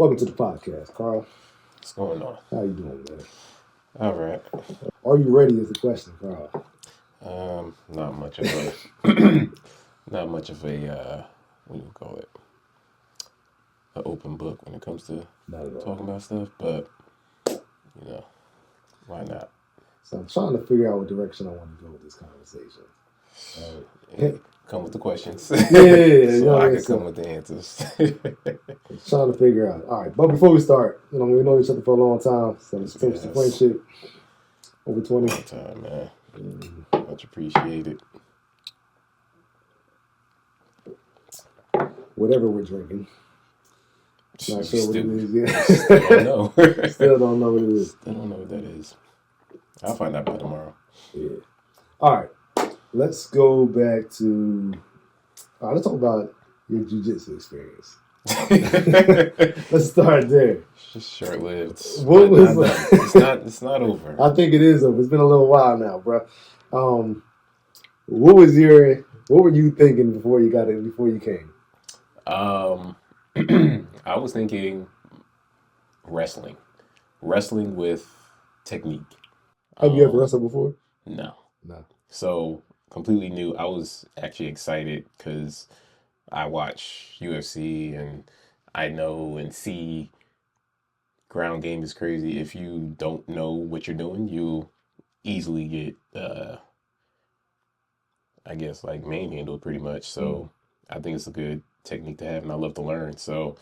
Welcome to the podcast, Carl. What's going on? How you doing, man? All right. Are you ready? Is the question, Carl. Not much of a, not much of a, what do you call it? An open book when it comes to Not at all. talking about stuff, but why not? So I'm trying to figure out what direction I want to go with this conversation. Come with the questions, Yeah, so I can come with the answers. I'm trying to figure out. All right, but before we start, we know each other for a long time, so it's tips to friendship. Over 20. Long time, man. Much appreciated. Whatever we're drinking. Not sure what it is yet. Still don't know. Still don't know what it is. Still don't know what that is. I'll find out by tomorrow. Yeah. All right. Let's go back to. Let's talk about your jiu-jitsu experience. Let's start there. It's just short-lived. What was it's not over. I think it is over. It's been a little while now, bro. What were you thinking before you came? I was thinking wrestling with technique. Have you ever wrestled before? No. So completely new. I was actually excited because I watch UFC and I know and see ground game is crazy. If you don't know what you're doing, you easily get, I guess, like manhandled pretty much. So I think it's a good technique to have, and I love to learn. So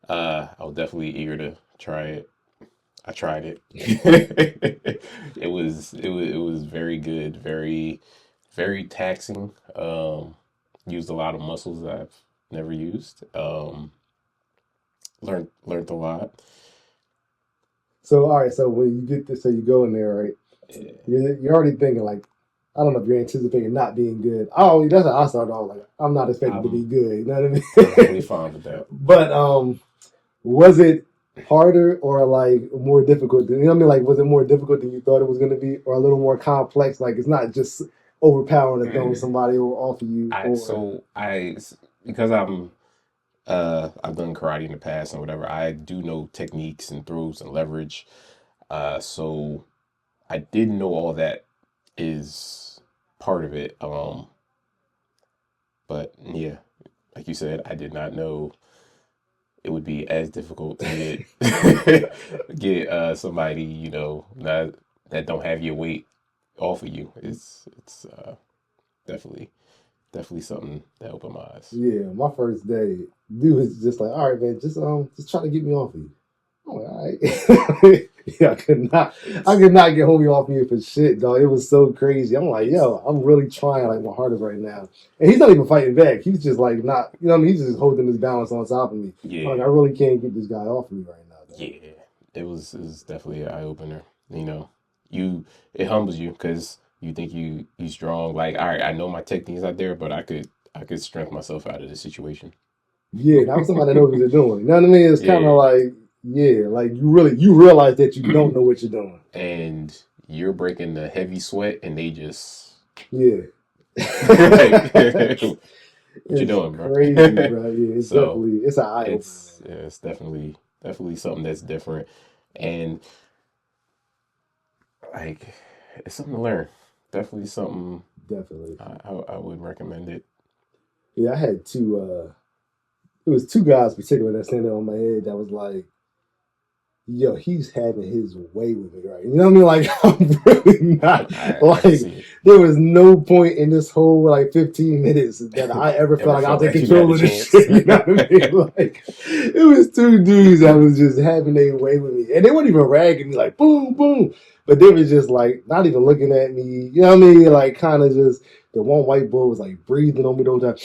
I was definitely eager to try it. I tried it. It was very good, very very taxing. Used a lot of muscles that I've never used. Learned a lot. So all right, so when you get this, so you go in there, right? Yeah. You're already thinking like, I don't know if you're anticipating not being good. Oh, that's how I started off. Like, I'm not expecting to be good. You know what I mean? Totally fine with that. But was it harder or like more difficult? You know what I mean? Like, was it more difficult than you thought it was going to be, or a little more complex? Like, it's not just overpowering to throw somebody off of you. Because I've done karate in the past and whatever. I do know techniques and throws and leverage. So I did know all that is part of it. But yeah, like you said, I did not know it would be as difficult to get somebody, that don't have your weight off of you. It's definitely something that opened my eyes. Yeah, my first day, dude was just like, all right, man, just try to get me off of you. I'm like, all right. Yeah, I could not get homie off me for shit, dog. It was so crazy. I'm like, yo, I'm really trying like my hardest right now. And he's not even fighting back. He's just like not, you know what I mean? He's just holding his balance on top of me. Yeah. Like, I really can't get this guy off of me right now, dog. Yeah. It was definitely an eye opener. It humbles you because you think you strong. Like, all right, I know my techniques out there, but I could strengthen myself out of the situation. Yeah, that was somebody that knows what they're doing. You know what I mean? It's kind of like, yeah, like you realize that you don't know what you're doing. And you're breaking the heavy sweat and they just like, what you doing, bro? Crazy, bro. Yeah, it's an eye opener. It's definitely something that's different. And like it's something to learn. Definitely something. Definitely. I would recommend it. Yeah, I had two. It was two guys particularly that standing on my head that was like, yo, he's having his way with me, right? You know what I mean? Like, I'm really not. There was no point in this whole like 15 minutes that I ever felt like I was in control of this shit. You know what I mean? Like, it was two dudes that was just having their way with me, and they weren't even ragging me like boom, boom, but they was just like not even looking at me. You know what I mean? Like, kind of just the one white boy was like breathing on me the whole time.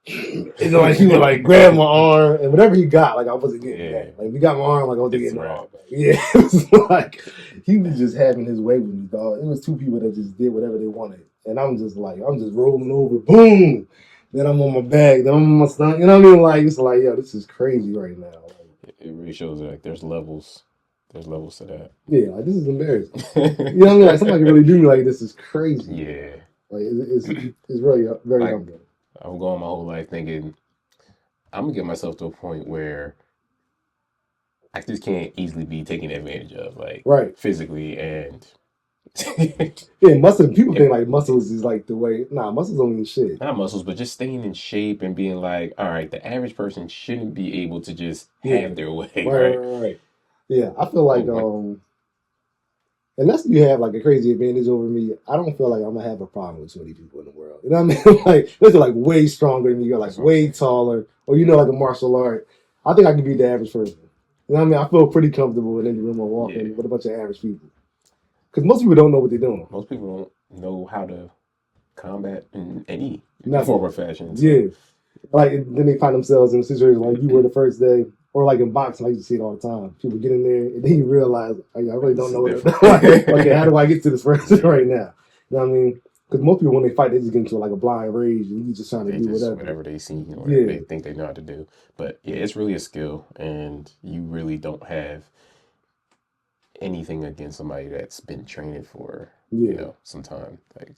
Like he would like grab my arm and whatever he got, like I wasn't getting that. Like, if he got my arm, like I wasn't getting my arm back. Yeah, it was like he was just having his way with me, dog. It was two people that just did whatever they wanted, and I'm just rolling over, boom. Then I'm on my back, then I'm on my stomach. You know what I mean? Like, it's like, yo, this is crazy right now. Like, it really shows like there's levels. There's levels to that. Yeah, like this is embarrassing. You know what I mean? Like somebody really do me like this is crazy. Yeah. Like it's really very humbling. I'm going my whole life thinking I'm gonna get myself to a point where I just can't easily be taken advantage of, like Right. physically and Yeah, muscle. People think if, like muscles is like the way. Nah, muscles don't mean shit. not muscles, but just staying in shape and being like, all right, the average person shouldn't be able to just Yeah. have their way, Right, right, right? right, right. Yeah, I feel like Well, unless you have like a crazy advantage over me, I don't feel like I'm gonna have a problem with 20 people in the world. You know what I mean? Like, unless you're like way stronger than me, you're like that's what I'm way saying. taller, or you know, like a martial art. I think I can be the average person. You know what I mean? I feel pretty comfortable in any room I'm Yeah, walking with a bunch of average people. Because most people don't know what they're doing. most people don't know how to combat in any form Nothing. or fashion. So Yeah. Like then they find themselves in a situation like you were the first day, or like in boxing, I used to see it all the time. People get in there and then you realize, like, I really it's don't know what I'm different. doing. Okay, how do I get to this person Yeah, right now? You know what I mean? Because most people when they fight, they just get into like a blind rage and you just trying to they do just whatever. whatever they see or whatever Yeah, they think they know how to do. But yeah, it's really a skill, and you really don't have anything against somebody that's been training for yeah, some time, like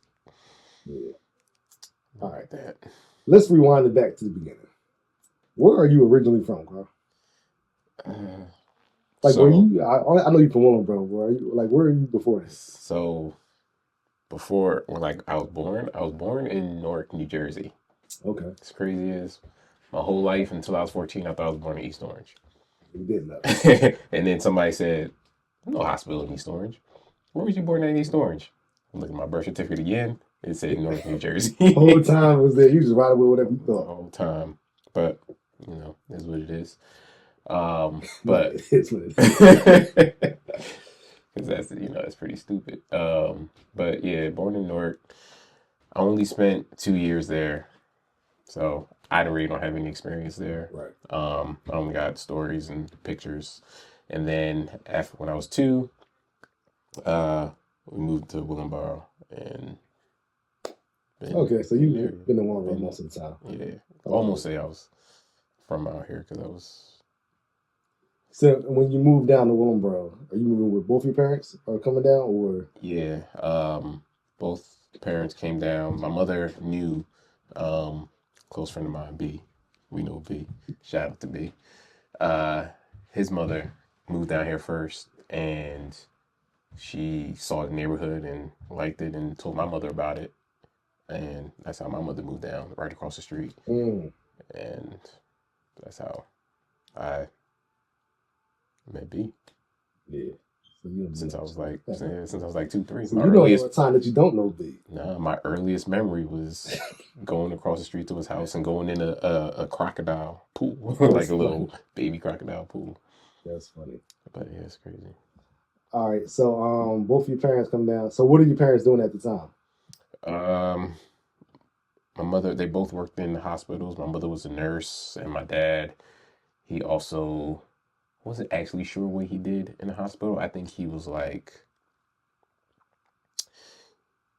yeah. All not right, like that. let's rewind it back to the beginning. Where are you originally from, Carl? Uh, Like, were so you? I know you from Willem, bro. Where are you? Like, where are you before that? so before when like I was born in Newark, New Jersey. Okay, As crazy as my whole life until I was 14, I thought I was born in East Orange. you didn't know. And then somebody said, no hospital in East Orange. Where was you born in East Orange? I looked at my birth certificate again. It said Newark, New Jersey. Whole time was there. You just right away whatever you The thought. whole time. But, is what it is. Right, But it's what it is. because that's pretty stupid. But yeah, born in Newark. I only spent 2 years there. So I really don't have any experience there. Right. I only got stories and pictures. And then after when I was two, uh, we moved to Willenboro and been Okay, so been you've there. been in one room Been most of the time. yeah, Okay. almost say I was from out here because I was So when you moved down to Willingboro, are you moving with both your parents or coming down or yeah. Both parents came down. My mother knew um, close friend of mine, B. We know B. Shout out to B. Uh, his mother moved down here first, and she saw the neighborhood and liked it and told my mother about it. And that's how my mother moved down right across the street. mm, And that's how I met B yeah. So you don't since I know. was like since I was like 2, 3. So you know a time that you don't know B. My earliest memory was going across the street to his house and going in a crocodile pool, like That's a funny. little baby crocodile pool. That's funny. But yeah, it's crazy. All right. So both of your parents come down. So what are your parents doing at the time? Um, my mother, they both worked in hospitals. My mother was a nurse, and my dad, he also wasn't actually sure what he did in the hospital. I think he was like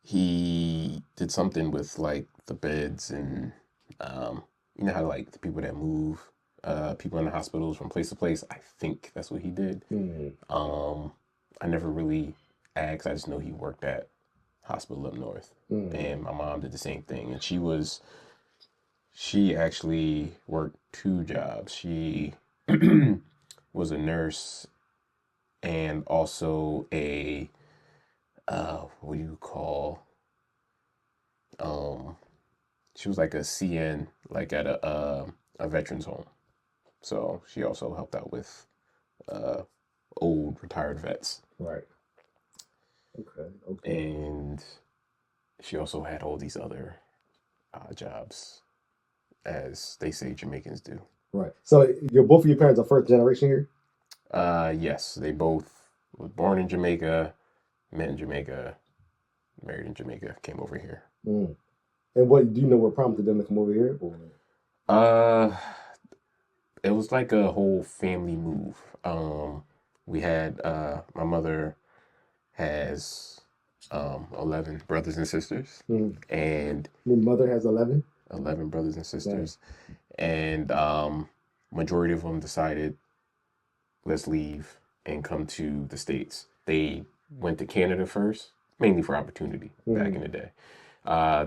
he did something with like the beds and um, you know how like the people that move people in the hospitals from place to place. I think that's what he did. Mm, Um, I never really asked. I just know he worked at hospital up north, mm, and my mom did the same thing. And she actually worked two jobs. She was a nurse and also a what do you call um she was like a CN like at a veterans home. So she also helped out with uh old retired vets. right. Okay. Okay. And she also had all these other jobs, as they say Jamaicans do. Right. So your both of your parents are first generation here? Yes, they both was born in Jamaica, met in Jamaica, married in Jamaica, came over here. Mm. And what do you know what prompted them to come over here? Or? Uh, it was like a whole family move. We had my mother has 11 brothers and sisters, Mm. and Your mother has 11? 11 brothers and Dang. sisters, and majority of them decided let's leave and come to the States. They went to Canada first, mainly for opportunity back in Mm. the day.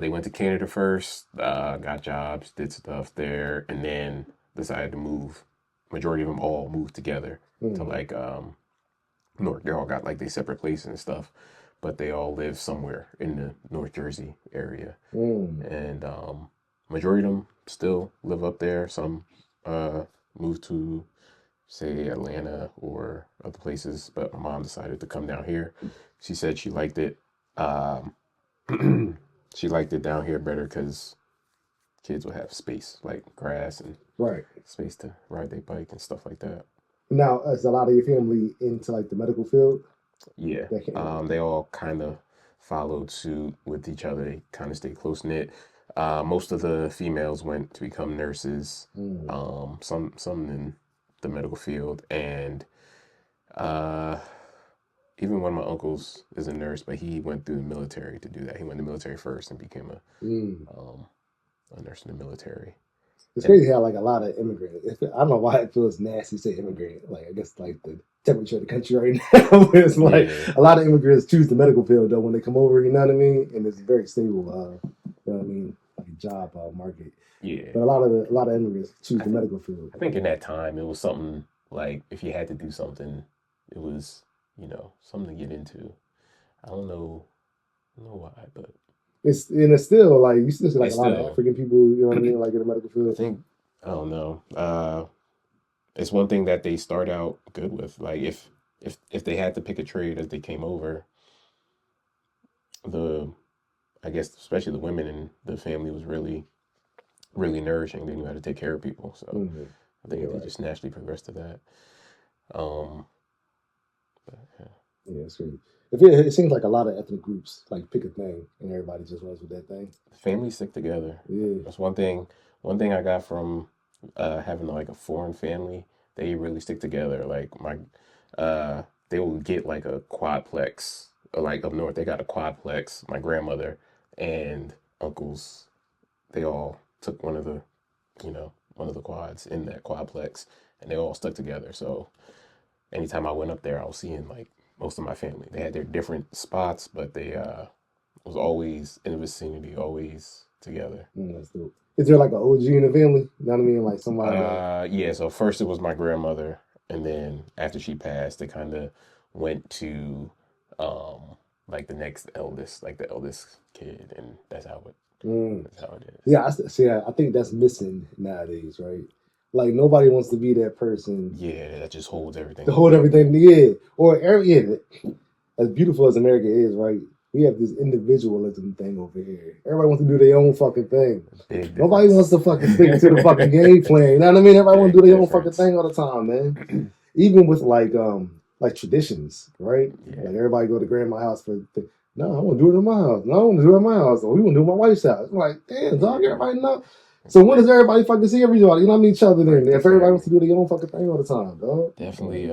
They went to Canada first, got jobs, did stuff there, and then decided to move majority of them all moved together to Mm. like North. They all got like their separate places and stuff, but they all live somewhere in the North Jersey area, Mm. and majority of them still live up there. Some uh, moved to say Atlanta or other places, but my mom decided to come down here. She said she liked it. Um, she liked it down here better because kids would have space like grass and Right. space to ride their bike and stuff like that. Now, is a lot of your family into like the medical field? Yeah, That can, they all kind of followed suit with each other. They kind of stayed close knit. Most of the females went to become nurses. mm. Some in the medical field, and uh, even one of my uncles is a nurse, but he went through the military to do that. He went to the military first and became Mm. a nurse in the military. It's And crazy how like a lot of immigrants. I don't know why it feels nasty to say immigrant. Like I guess like the temperature of the country right now. It's like yeah, a lot of immigrants choose the medical field though when they come over. You know what I mean? And it's very stable. You know what I mean? Like job market. yeah. But a lot of immigrants choose I the think medical field. I think in that time it was something like if you had to do something, it was something to get into. I don't know why, but It's still like you still see like it's a lot of still. African people. You know what I mean? Like in the medical I field. think I don't know. It's one thing that they start out good with. Like if they had to pick a trade as they came over, the I guess especially the women in the family was really nourishing. They knew how to take care of people. So Mm-hmm. I Yeah, think they right. just naturally progressed to that. Um, but yeah. Yeah, it's crazy. It seems like a lot of ethnic groups like pick a thing and everybody just runs with that thing. Families stick together. Yeah. That's one thing. One thing I got from having like a foreign family. They really stick together. Like uh, they will get like a quadplex. Like up north, they got a quadplex. My grandmother and uncles, they all took one of the quads in that quadplex, and they all stuck together. So anytime I went up there, I was seeing like most of my family. They had their different spots, but they was always in the vicinity, always together. That's dope. Is there like an OG in the family? You know what I mean? Like somebody that. Yeah. So first it was my grandmother, and then after she passed, they kind of went to um like the next eldest, like the eldest kid, and Mm. that's how it is. Yeah, see. I think that's missing nowadays, right? Like nobody wants to be that person Yeah, that just holds to everything hold together. everything. Yeah, or yeah. As beautiful as America is, right? We have this individualism thing over here. Everybody wants to do their own fucking thing. Big Nobody wants difference. to fucking stick to the fucking game plan. You know what I mean? Everybody want to Big do their own fucking difference. thing all the time, man. Even with like traditions, right? Yeah. Like everybody go to grandma's house for. No, I want to do it in my house. No, I want to do it in my house. Or we want to do it in my wife's house. I'm like, damn, dog, Yeah. everybody know. So when does everybody fucking see everybody? You know what I mean? Each other then. Break the If everybody wants to family. do their own fucking thing all the time, dog. Definitely.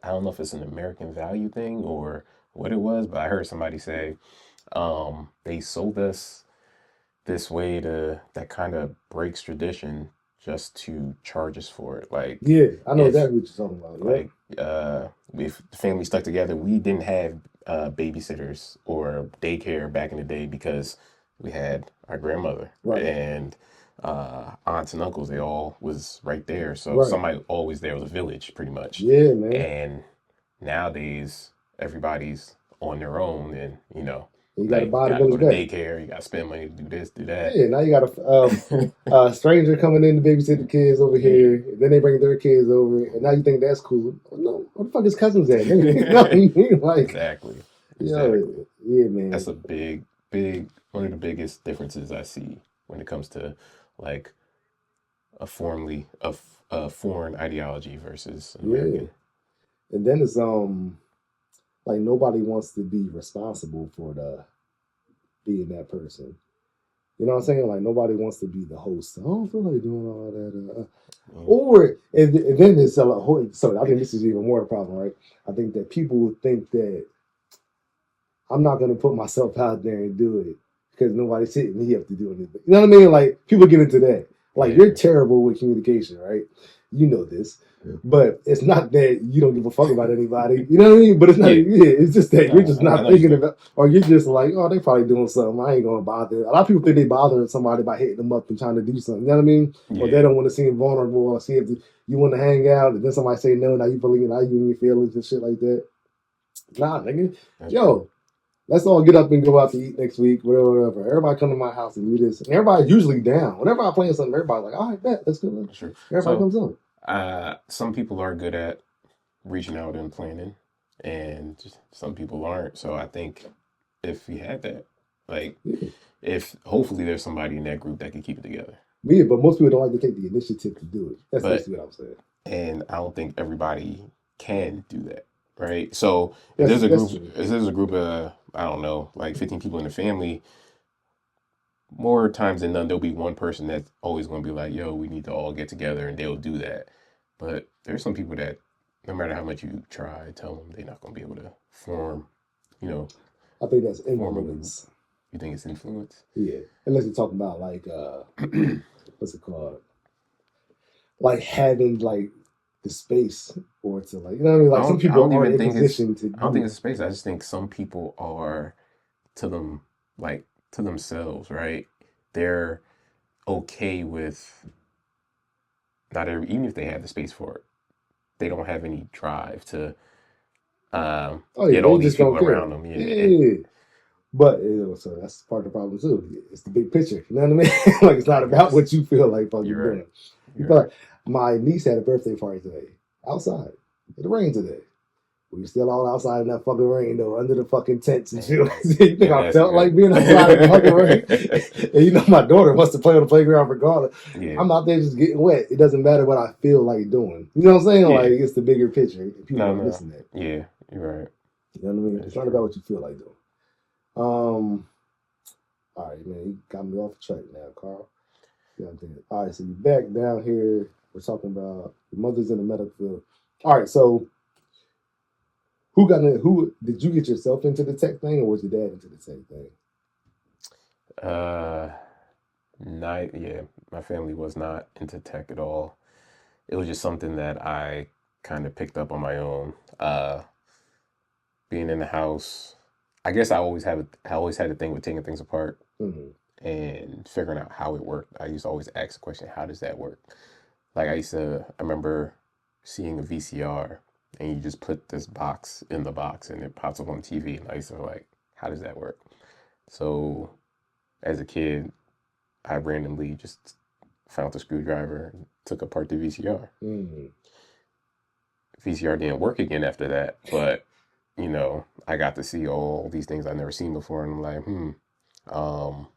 I don't know if it's an American value thing or what it was, but I heard somebody say they sold us this way to that kind of breaks tradition just to charge us for it. Like Yeah, I know if exactly what you're talking about. Yep. like if the family stuck together, we didn't have babysitters or daycare back in the day because we had our grandmother Right. and aunts and uncles. They all was right there, so Right. somebody always there was a village pretty much. Yeah, man. And nowadays, everybody's on their own, and You got now to you buy the gotta go village to back. daycare, you gotta spend money to do this, do that. Yeah, now you got a stranger coming in to babysit the kids over Yeah, here. Then they bring their kids over, and now you think that's cool. Well, no, where the fuck is cousins at? You know what I mean? Like, exactly, exactly. yo, yeah, That's man. a big one of the biggest differences I see when it comes to like a foreign ideology versus an Yeah, American. and then it's like nobody wants to be responsible for the being that person. You know what I'm saying? Like nobody wants to be the host. I don't feel like doing all that. Yeah. Or and then it's a whole. So I think this is even more a problem, right? I think that people think that I'm not going to put myself out there and do it because nobody's hitting me up to do anything. You know what I mean? Like people get into that. Like you're Yeah. terrible with communication, right? You know this. But it's not that you don't give a fuck about anybody. You know what I mean? But it's not. Yeah, Yeah, it's just that you're just I not know what you're thinking saying. about, or you're just like, oh, they probably doing something. I ain't gonna bother. A lot of people think they bothering somebody by hitting them up and trying to do something. You know what I mean? Or they Yeah, don't want to seem vulnerable or see if you want to hang out, and then somebody say no. Now you feeling, now you in your feelings and shit like that. Nah, nigga, that's true. yo, let's all get up and go out to eat next week, whatever, whatever. Everybody come to my house and do this. And everybody's usually down. Whenever I plan something, everybody's like, all right, bet, let's go. That's true. Everybody So, comes on. some people are good at reaching out and planning, and some people aren't. So I think if you had that, like, Yeah. if hopefully there's somebody in that group that can keep it together. Yeah, but most people don't like to take the initiative to do it. That's But basically what I'm saying. and I don't think everybody can do that, right? So That's true. if there's a group of I don't know, like 15 people in the family, more times than none, there'll be one person that's always going to be like, "Yo, we need to all get together," and they'll do that. But there's some people that, no matter how much you try, tell them they're not going to be able to form, you know, I think that's form a group. influence. You think it's influence? Yeah, unless you're talking about like what's it called? Like having like the space or to like you know what I mean. Like some I people don't aren't even in think it's position to I don't do think it's that. space. I just think some people are to them like to themselves, right? They're okay with not every even if they have the space for it, they don't have any drive to Oh yeah, get all they these just people don't around care. them. Yeah, and Yeah, but you know, so that's part of the problem too. It's the big picture. You know what I mean? Like it's I not about guess what you feel like fucking you're right. doing. You feel You're like my niece had a birthday party today outside. It rained today. We were still all outside in that fucking rain though, under the fucking tents and right, shit. You think and I that's felt good. like being outside in the fucking rain? And you know my daughter wants to play on the playground regardless. Yeah, I'm out there just getting wet. It doesn't matter what I feel like doing. You know what I'm saying? yeah. Like it's the bigger picture. People No, are no. missing that. Yeah, you're right. You know what I mean? That's It's not about true. what you feel like doing. Um, all right, man, you got me off track now, Carl. Yeah, I'm thinking. All right, so you back down here. We're talking about your mother's in the medical field. All right, so who did you get yourself into the tech thing, or was your dad into the tech thing? Uh, Not yeah. My family was not into tech at all. It was just something that I kind of picked up on my own. Being in the house, I guess I always had a thing with taking things apart Mm-hmm. and figuring out how it worked. I used to always ask the question, how does that work? Like I remember seeing a VCR and you just put this box in the box and it pops up on TV. And I used to like, how does that work? So as a kid, I randomly just found the screwdriver and took apart the VCR. Mm-hmm. VCR didn't work again after that, but I got to see all these things I've never seen before, and I'm like, um,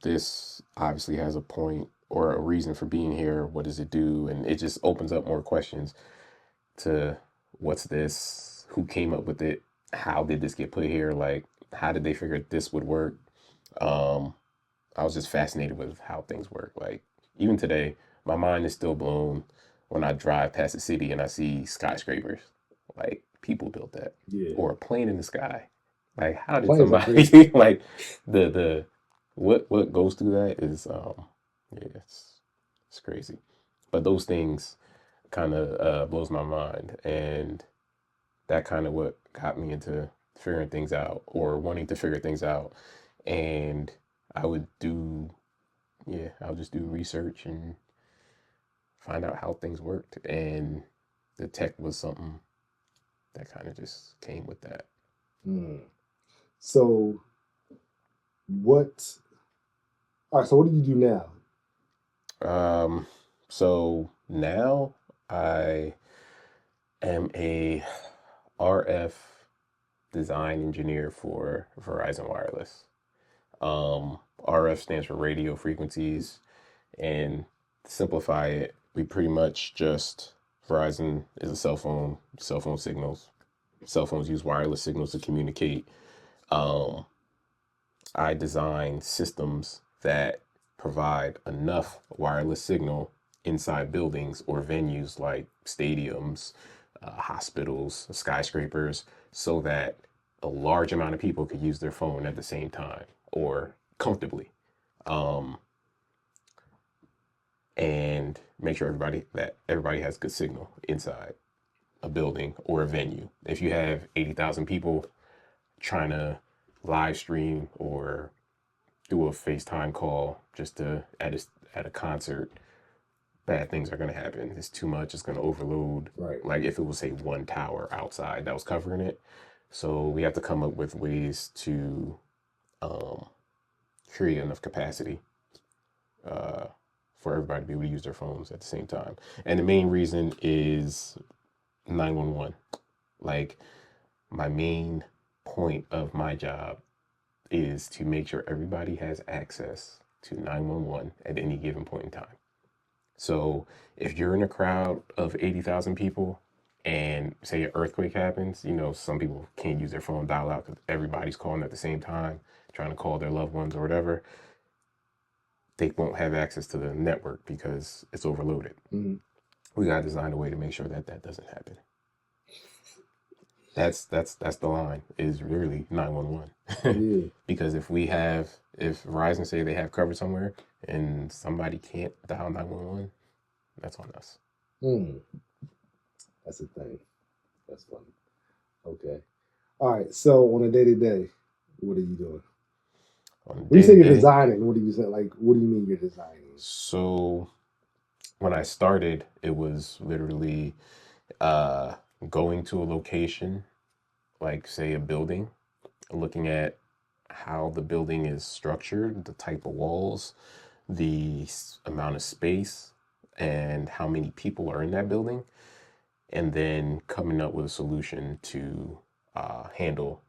this obviously has a point or a reason for being here. What does it do? And it just opens up more questions to what's this? Who came up with it? How did this get put here? Like, how did they figure this would work? Um, I was just fascinated with how things work. Like, even today, my mind is still blown when I drive past the city and I see skyscrapers. Like, people built that, Yeah, or a plane in the sky. Like, how did planes are crazy. somebody like the what goes through that is yeah, it's crazy. But those things kind of blows my mind, and that kind of what got me into figuring things out or wanting to figure things out. And I would do yeah, I'll just do research and find out how things worked. And the tech was something that kind of just came with that. Mm. So what? All right. So what do you do now? Um, so now I am a RF design engineer for Verizon Wireless. RF stands for radio frequencies, and to simplify it, we pretty much just Verizon is a cell phone signals. Cell phones use wireless signals to communicate. Um, I design systems that provide enough wireless signal inside buildings or venues like stadiums, hospitals, skyscrapers, so that a large amount of people could use their phone at the same time or comfortably. Um, and make sure everybody has good signal inside a building or a venue. If you have 80,000 people trying to live stream or do a FaceTime call just to at a concert, bad things are going to happen. It's too much. It's going to overload. Right. Like if it was, say, one tower outside that was covering it. So we have to come up with ways to um, create enough capacity uh, for everybody to be able to use their phones at the same time. And the main reason is 911. Like my main point of my job is to make sure everybody has access to 911 at any given point in time. So if you're in a crowd of 80,000 people and say an earthquake happens, some people can't use their phone dial out because everybody's calling at the same time, trying to call their loved ones or whatever. They won't have access to the network because it's overloaded. Mm-hmm. We got to design a way to make sure that that doesn't happen. That's the line, is really 911. Yeah. Because if Verizon say they have coverage somewhere and somebody can't dial 911, that's on us. That's a thing. That's funny. Okay. All right. So on a day-to-day, what are you doing? When you say you're designing, what do you say? Like, what do you mean you're designing? So when I started, it was literally going to a location, like say a building, looking at how the building is structured, the type of walls, the amount of space, and how many people are in that building, and then coming up with a solution to handle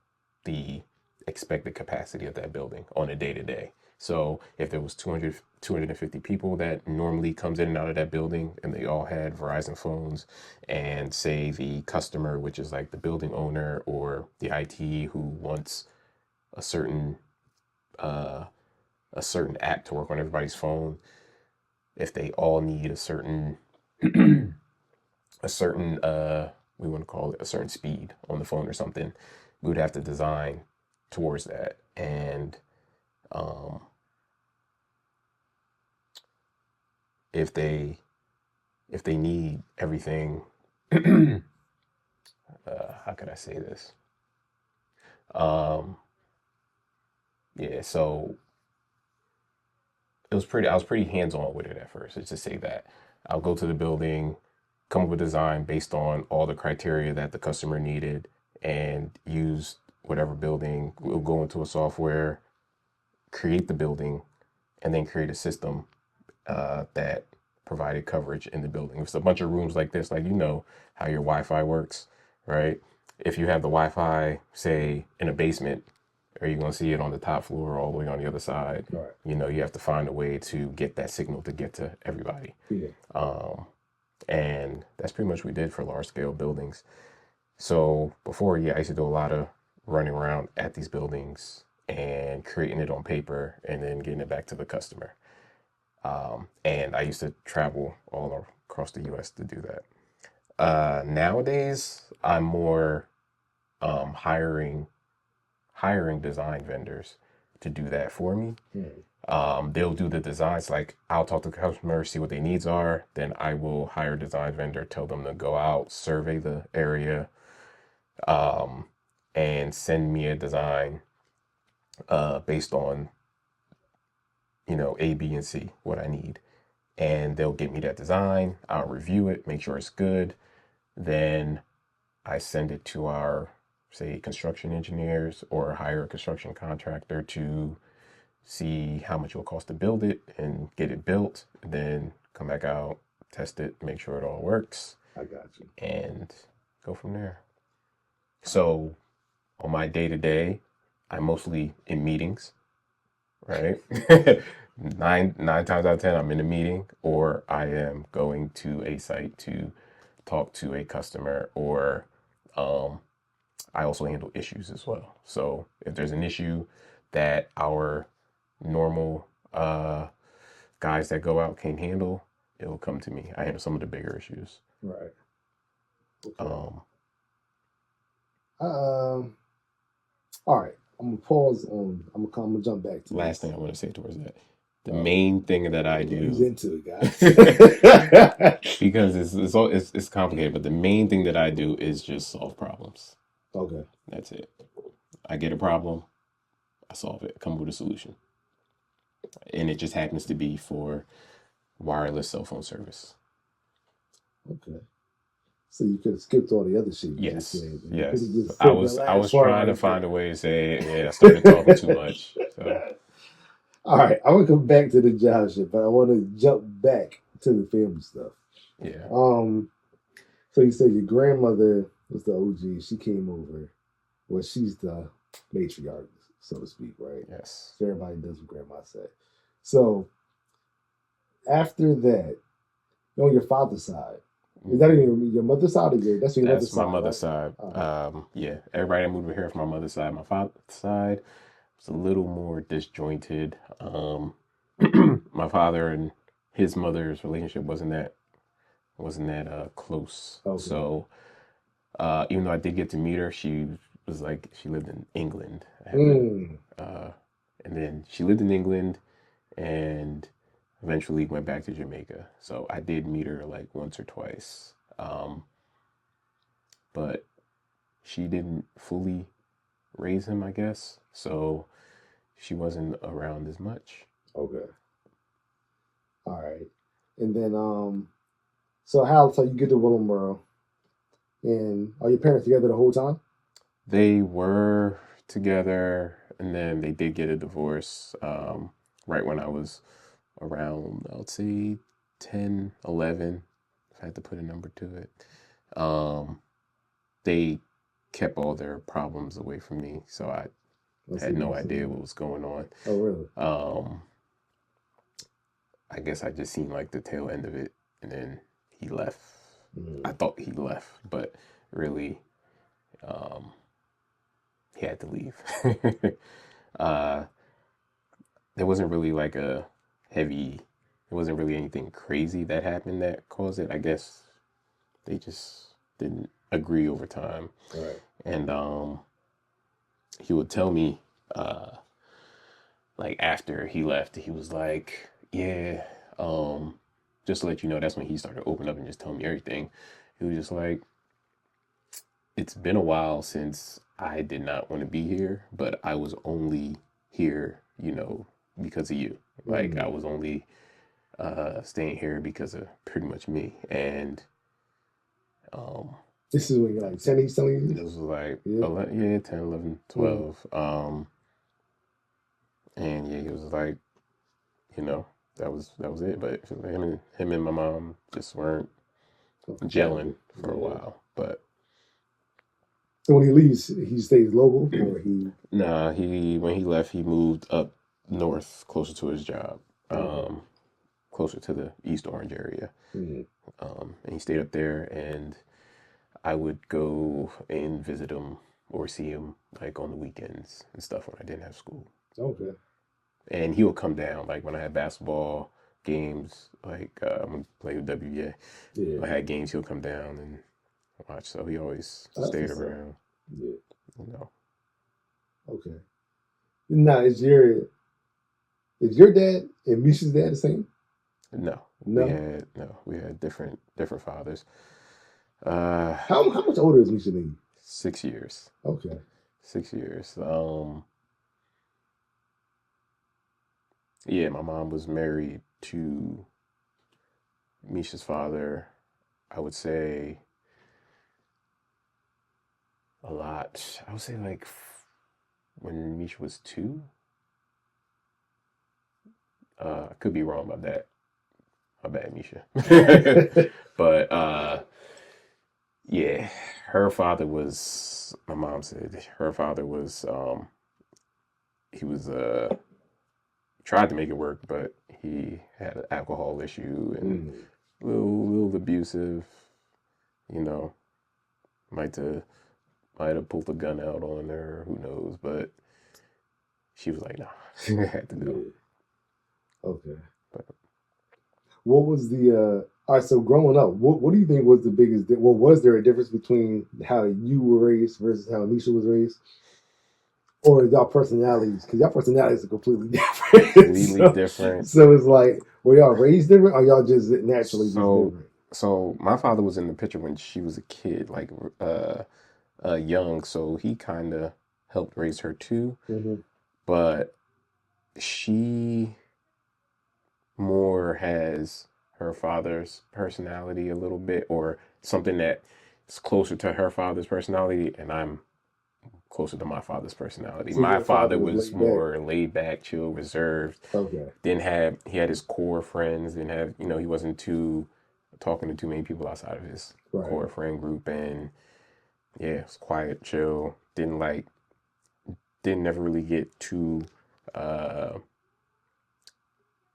the expected capacity of that building on a day-to-day. So if there was 250 people that normally comes in and out of that building and they all had Verizon phones, and say the customer, which is like the building owner or the IT who wants a certain app to work on everybody's phone, if they all need a certain we want to call it a certain speed on the phone or something, we would have to design towards that. And if they need everything, how could I say this? Yeah, so I was pretty hands-on with it at first. It's to say that I'll go to the building, come up with a design based on all the criteria that the customer needed, and use whatever building. We'll go into a software, create the building, and then create a system that provided coverage in the building. If it's a bunch of rooms like this, like how your Wi-Fi works, right? If you have the Wi-Fi, say, in a basement, are you going to see it on the top floor or all the way on the other side? Right. You have to find a way to get that signal to get to everybody. Yeah. And that's pretty much what we did for large scale buildings. So before, I used to do a lot of running around at these buildings and creating it on paper and then getting it back to the customer. And I used to travel all across the US to do that. Nowadays, I'm more hiring design vendors to do that for me. They'll do the designs. Like, I'll talk to the customer, see what their needs are. Then I will hire a design vendor, tell them to go out, survey the area, and send me a design based on, A, B, and C, what I need. And they'll get me that design. I'll review it, make sure it's good. Then I send it to our, say, construction engineers, or hire a construction contractor to see how much it will cost to build it and get it built. Then come back out, test it, make sure it all works. I got you. And go from there. So on my day-to-day, I'm mostly in meetings, right? nine times out of 10, I'm in a meeting, or I am going to a site to talk to a customer, or I also handle issues as well. So if there's an issue that our normal guys that go out can't handle, it'll come to me. I handle some of the bigger issues. Right. Okay. All right. I'm gonna pause on. I'm gonna jump back to last thing I want to say towards that. The main thing that I He's do, into it, guys. because it's complicated, but the main thing that I do is just solve problems. Okay. That's it. I get a problem, I solve it, come with a solution, and it just happens to be for wireless cell phone service. Okay. So you could have skipped all the other shit you just Yes, said. You could have yes. just I said that was I last was part trying to right find a way to say it, and I started talking too much. So there. All right, I'm gonna come back to the job shit, but I want to jump back to the family stuff. yeah, Um, so you said your grandmother was the OG. She came over. Well, she's the matriarch, so to speak, right? yes, So everybody does what grandma said. So after that, on your father's side, is that even your mother's side or that's your mother's that's my side, mother's right? side. Uh-huh. Yeah, everybody that moved over here from my mother's side. My father's side was a little more disjointed. My father and his mother's relationship wasn't that close. Okay. So even though I did get to meet her, she was like she lived in England. I had to, Mm. uh, and then she lived in England and eventually went back to Jamaica. So I did meet her like once or twice, but she didn't fully raise him, I guess. So she wasn't around as much. Okay. All right. And then so you get to Willingboro, and are your parents together the whole time? They were together, and then they did get a divorce right when I was around, I would say 10, 11, if I had to put a number to it. Um, they kept all their problems away from me, so I Let's had see. no idea what was going on. Oh, really? Um, I guess I just seen like the tail end of it, and then he left. I Mm. thought he left, but really, um, he had to leave. uh, there wasn't really like a heavy. There wasn't really anything crazy that happened that caused it. I guess they just didn't agree over time, All right. and he would tell me, uh, like after he left, he was like, "Yeah, just to let you know, that's when he started opening up and just telling me everything." He was just like, "It's been a while since I did not want to be here, but I was only here, because of you. Like I Mm. was only staying here because of pretty much me." And um, This is when you're that like was it. 10, he's telling you This this? was like Yeah. 11, yeah, 10, 11, Mm. 12. And yeah, he was like, that was it. But him and my mom just weren't gelling for a Yeah. while. But So when he leaves, he stays local or he. nah, he when he left, he moved up north, closer to his job, Okay. um, closer to the East Orange area. Mm. And he stayed up there, and I would go and visit him or see him like on the weekends and stuff when I didn't have school. Okay. And he would come down like when I had basketball games, like I'm gonna play with WA. Yeah. I had games, he'll come down and watch. So he always That's stayed what's up. around, Yeah. you know. Okay. Now, is your dad and Misha's dad the same? No, we No. had no, we had different fathers. Uh, How much older is Misha than you? 6 years. Okay. 6 years. Yeah, my mom was married to Misha's father. I would say a lot. I would say like when Misha was 2. I could be wrong about that. My bad, Misha. But yeah, her father was. My mom said her father was. He was tried to make it work, but he had an alcohol issue and Mm. little abusive. You know, might have might have pulled a gun out on her. Who knows? But she was like, "Nah, I had to go." Yeah. Okay. But What was the all right, so growing up, what do you think was the biggest was there a difference between how you were raised versus how Misha was raised? or y'all personalities? Because y'all personalities are completely different. Completely so, different. so it's like, were y'all raised different, or y'all just naturally just So, different? so my father was in the picture when she was a kid, like uh, young. So he kind of helped raise her too, Mm-hmm. but she more has her father's personality a little bit, or something that is closer to her father's personality, and I'm closer to my father's personality. So My your father father was was laid back. more laid back, chill, reserved. Okay. Didn't have He had his core friends. Didn't have he wasn't too talking to too many people outside of his Right. core friend group, and yeah, it was quiet, chill. Didn't ever really get too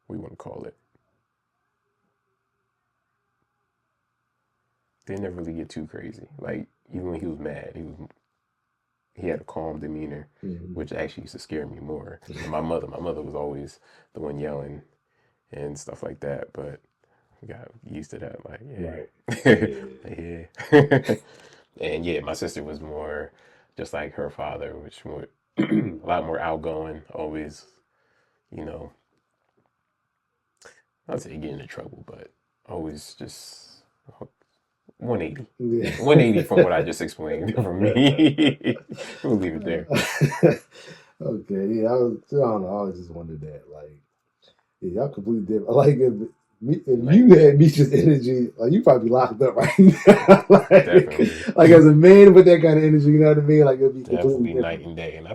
what do you want to call it? Didn't ever really get too crazy. Like even when he was mad, he had a calm demeanor, Mm-hmm. which actually used to scare me more than my mother was always the one yelling and stuff like that. But I got used to that. Like, Right. yeah, Yeah. yeah. And yeah, my sister was more just like her father, which more a lot more outgoing. Always, you know, I'd say get into trouble, but always just 180. Yeah. 180 from what I just explained from me. We'll leave it there. Okay. Yeah. I don't know. I always just wondered that. Like, yeah, y'all completely different. Like, if Night you and day. had Misha's energy, like you probably locked up right now. Definitely. like as a man with that kind of energy, you know what I mean? Like it'd be completely Definitely night different. and day. And I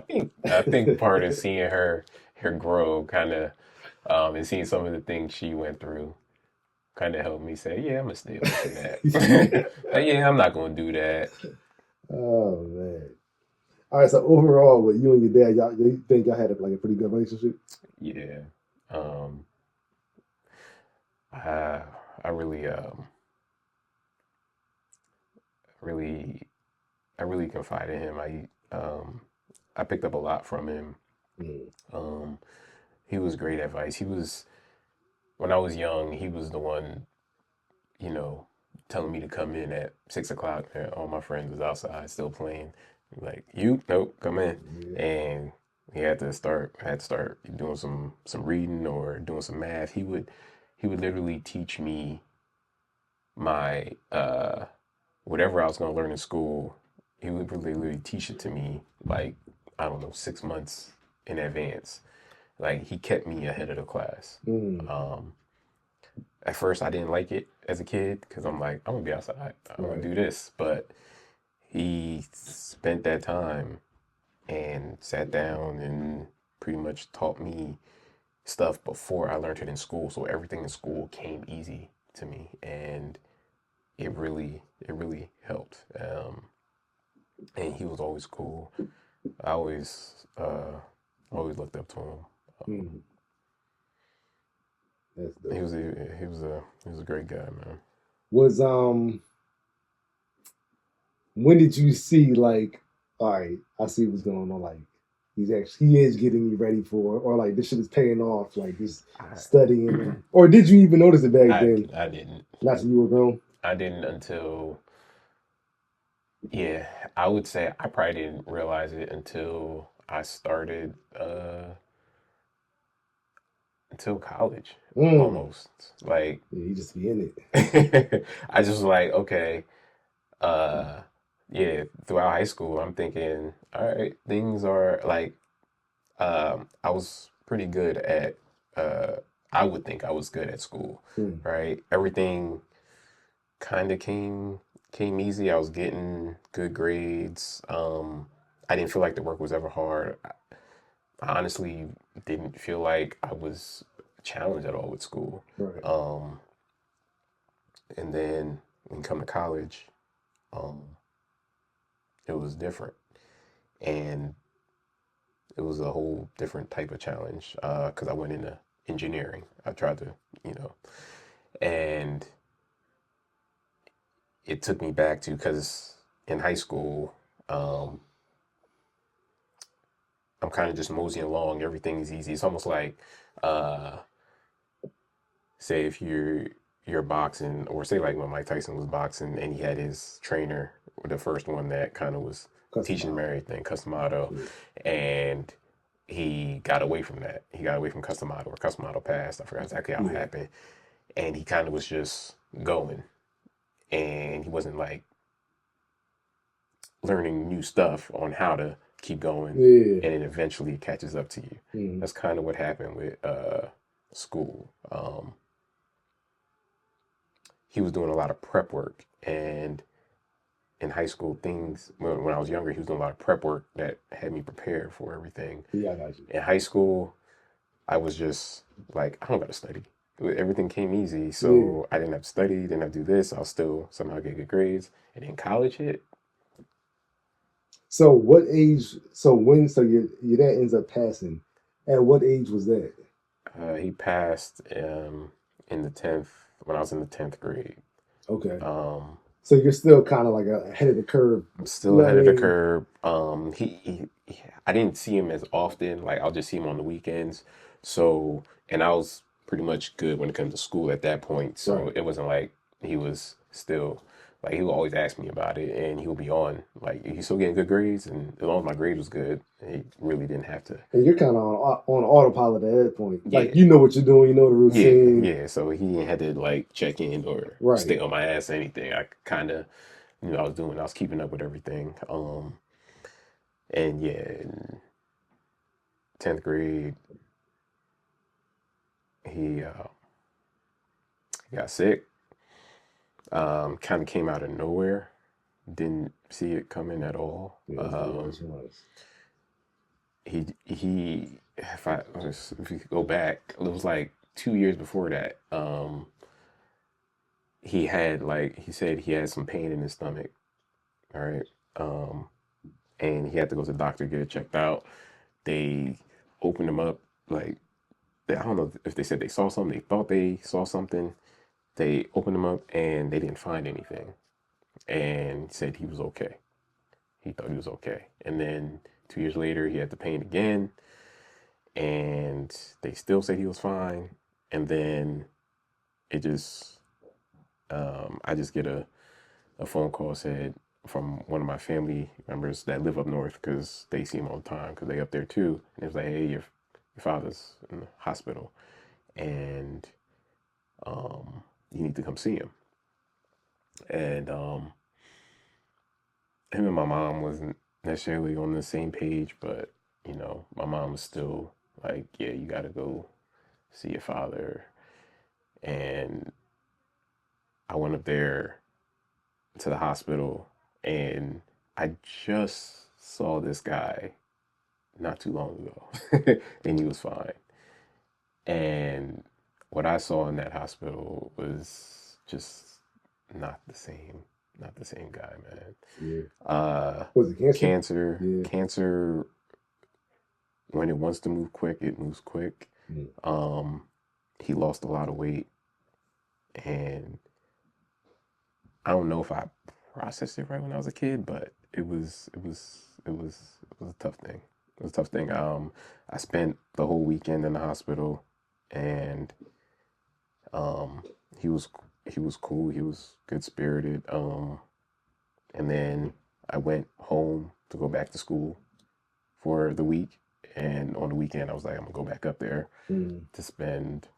think part of seeing her grow kind of and seeing some of the things she went through kind of helped me say, yeah, I'm gonna stay away from that. Like, yeah, I'm not gonna do that. Oh man. All right. So overall, with you and your dad, y'all, you think y'all had like a pretty good relationship? Yeah. Um, I I really really I really confide in him. I picked up a lot from him. Mm. Um, he was great advice. He was When I was young, he was the one, you know, telling me to come in at 6 o'clock. And all my friends was outside still playing. Like, you, nope, come in. Yeah. And I had to start doing some reading or doing some math. He would literally teach me my whatever I was gonna learn in school. He would literally teach it to me like, I don't know, 6 months in advance. Like he kept me ahead of the class. Mm. Um, at first, I didn't like it as a kid because I'm like, I'm gonna be outside. I'm gonna Right. do this. But he spent that time and sat down and pretty much taught me stuff before I learned it in school. So everything in school came easy to me, and it really helped. And he was always cool. I always looked up to him. Mm. That's He dope. was a he was a great guy, man. Was when did you see like, all right, I see what's going on. Like he is getting me ready for, or like this shit is paying off. Like this I studying, or did you even notice it back I then? I didn't Not till you were grown. I didn't yeah, I would say I probably didn't realize it until I started until college Mm. almost. Like Yeah, you just be in it. I just was like, okay, uh yeah, throughout high school I'm thinking, all right, things are like I was pretty good at uh I would think I was good at school, Mm. right? Everything kind of came easy. I was getting good grades. I didn't feel like the work was ever hard. I honestly didn't feel like I was challenged at all with school. Right. Um, and then when you come to college, um, it was different, and it was a whole different type of challenge because I went into engineering. I tried to, you know, and it took me back to because in high school. Um, I'm kind of just moseying along. Everything's easy. It's almost like, uh, say if you're boxing, or say like when Mike Tyson was boxing and he had his trainer, the first one that kind of was Custom teaching him auto. everything, custom auto, Yeah. and he got away from that. He got away from custom auto, or custom auto passed. I forgot exactly how it Yeah. happened, and he kind of was just going, and he wasn't like learning new stuff on how to keep going, Yeah. and it eventually catches up to you. Mm-hmm. That's kind of what happened with school. He was doing a lot of prep work, and in high school, things when I was younger, he was doing a lot of prep work that had me prepared for everything. Yeah, I got you. In high school, I was just like, I don't got to study. Everything came easy, Yeah. so I didn't have to study, didn't have to do this. I'll still somehow get good grades. And then college hit. So what age? So your dad ends up passing. At what age was that? He passed in the 10th, when I was in the 10th grade. Okay. Um, So you're still kind of like ahead of the curve. I'm You still know what I ahead of the mean? curve. I didn't see him as often. Like I'll just see him on the weekends. So, and I was pretty much good when it comes to school at that point. So Right. it wasn't like he was still like he would always ask me about it, and he would be on like he's still getting good grades, and as long as my grade was good, he really didn't have to. And you're kind of on autopilot at that point. Like Yeah, you know what you're doing. You know the yeah, routine. yeah. So he had to like check in or Right. stay on my ass or anything. I kind of knew what I was doing. I was keeping up with everything. And yeah, in 10th grade, he got sick. Kind of came out of nowhere. Didn't see it coming at all. Yeah, it's the worst ones. If you could go back, it was like 2 years before that. He had like he said he had some pain in his stomach. All right. Um, and he had to go to the doctor to get it checked out. They opened him up like I don't know if they said they saw something. They thought they saw something. They opened him up and they didn't find anything, and said he was okay. He thought he was okay. And then 2 years later, he had the pain again, and they still said he was fine. And then it just, I just get a phone call said from one of my family members that live up north because they see him all the time because they up there too. And it was like, hey, your father's in the hospital, and you need to come see him. And him and my mom wasn't necessarily on the same page, but my mom was still like, yeah, you got to go see your father. And I went up there to the hospital, and I just saw this guy not too long ago, and he was fine. And what I saw in that hospital was just not the same, not the same guy, man. Yeah. Uh, Was it cancer? cancer, Yeah. cancer. When it wants to move quick, it moves quick. Mm. He lost a lot of weight, and I don't know if I processed it right when I was a kid, but it was a tough thing. It was a tough thing. I spent the whole weekend in the hospital, and um, he was he was cool. He was good spirited. And then I went home to go back to school for the week. And on the weekend, I was like, I'm gonna go back up there to spend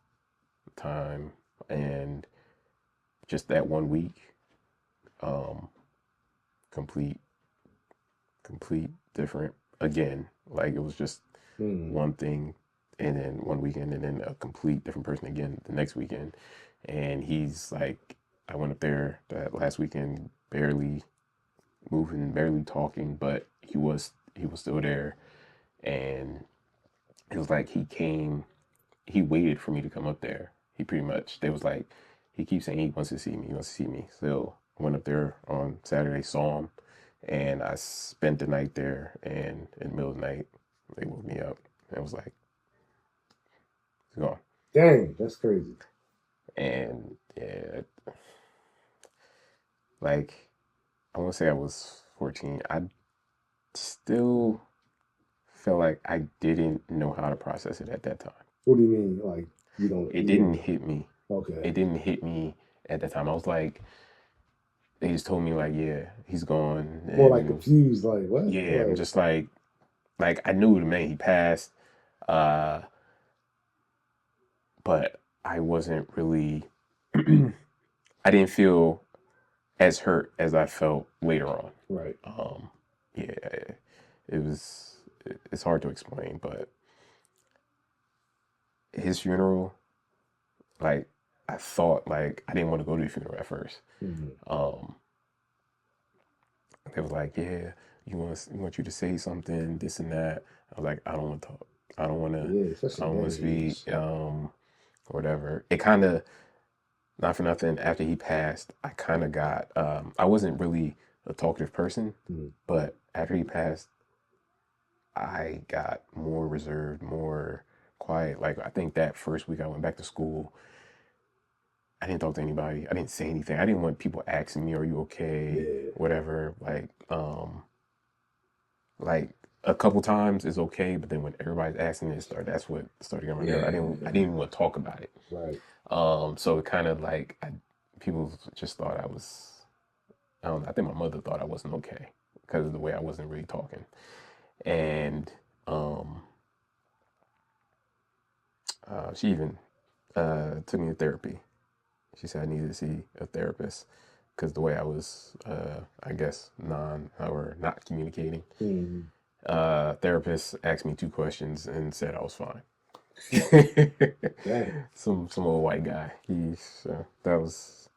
time. And just that one week, um, complete, complete different again. Like it was just one thing, and then one weekend, and then a complete different person again the next weekend. And he's like, I went up there that last weekend, barely moving, barely talking, but he was still there. And it was like he waited for me to come up there. He pretty much, they was like, he keeps saying he wants to see me, he wants to see me. So I went up there on Saturday, saw him, and I spent the night there. And in the middle of the night, they woke me up. And it was like, he's gone. Dang, that's crazy. And yeah, like, I want to say I was 14. I still felt like I didn't know how to process it at that time. What do you mean? Like It you didn't don't hit me. okay. It didn't hit me at that time. I was like, they just told me like, yeah, he's gone, More like and confused, like what? yeah, I'm Like just like I knew the man he passed, uh, but I wasn't really, I didn't feel as hurt as I felt later on. right. Um, yeah, it was, it's hard to explain, but his funeral, like, I thought like I didn't want to go to the funeral at first. Mm-hmm. Um, they was like, yeah, we want you to say something, this and that. I was like, I don't want to talk. I don't want to. Yeah, I especially don't that want to speak. age. Whatever. It kind of, not for nothing. After he passed, I kind of got. I wasn't really a talkative person, Mm-hmm. but after he passed, I got more reserved, more quiet. Like I think that first week I went back to school, I didn't talk to anybody. I didn't say anything. I didn't want people asking me, "Are you okay?" Yeah, Whatever. Like a couple times is okay, but then when everybody's asking it, that's what started getting on my nerve. I didn't even want to talk about it. right. So it kind of like people just thought I was. I don't know. I think my mother thought I wasn't okay because of the way I wasn't really talking, and um, she even took me to therapy. She said I needed to see a therapist because the way I was, I guess, or not communicating. Mm-hmm. Therapist asked me two questions and said I was fine. Dang. Some old white guy. He's that was,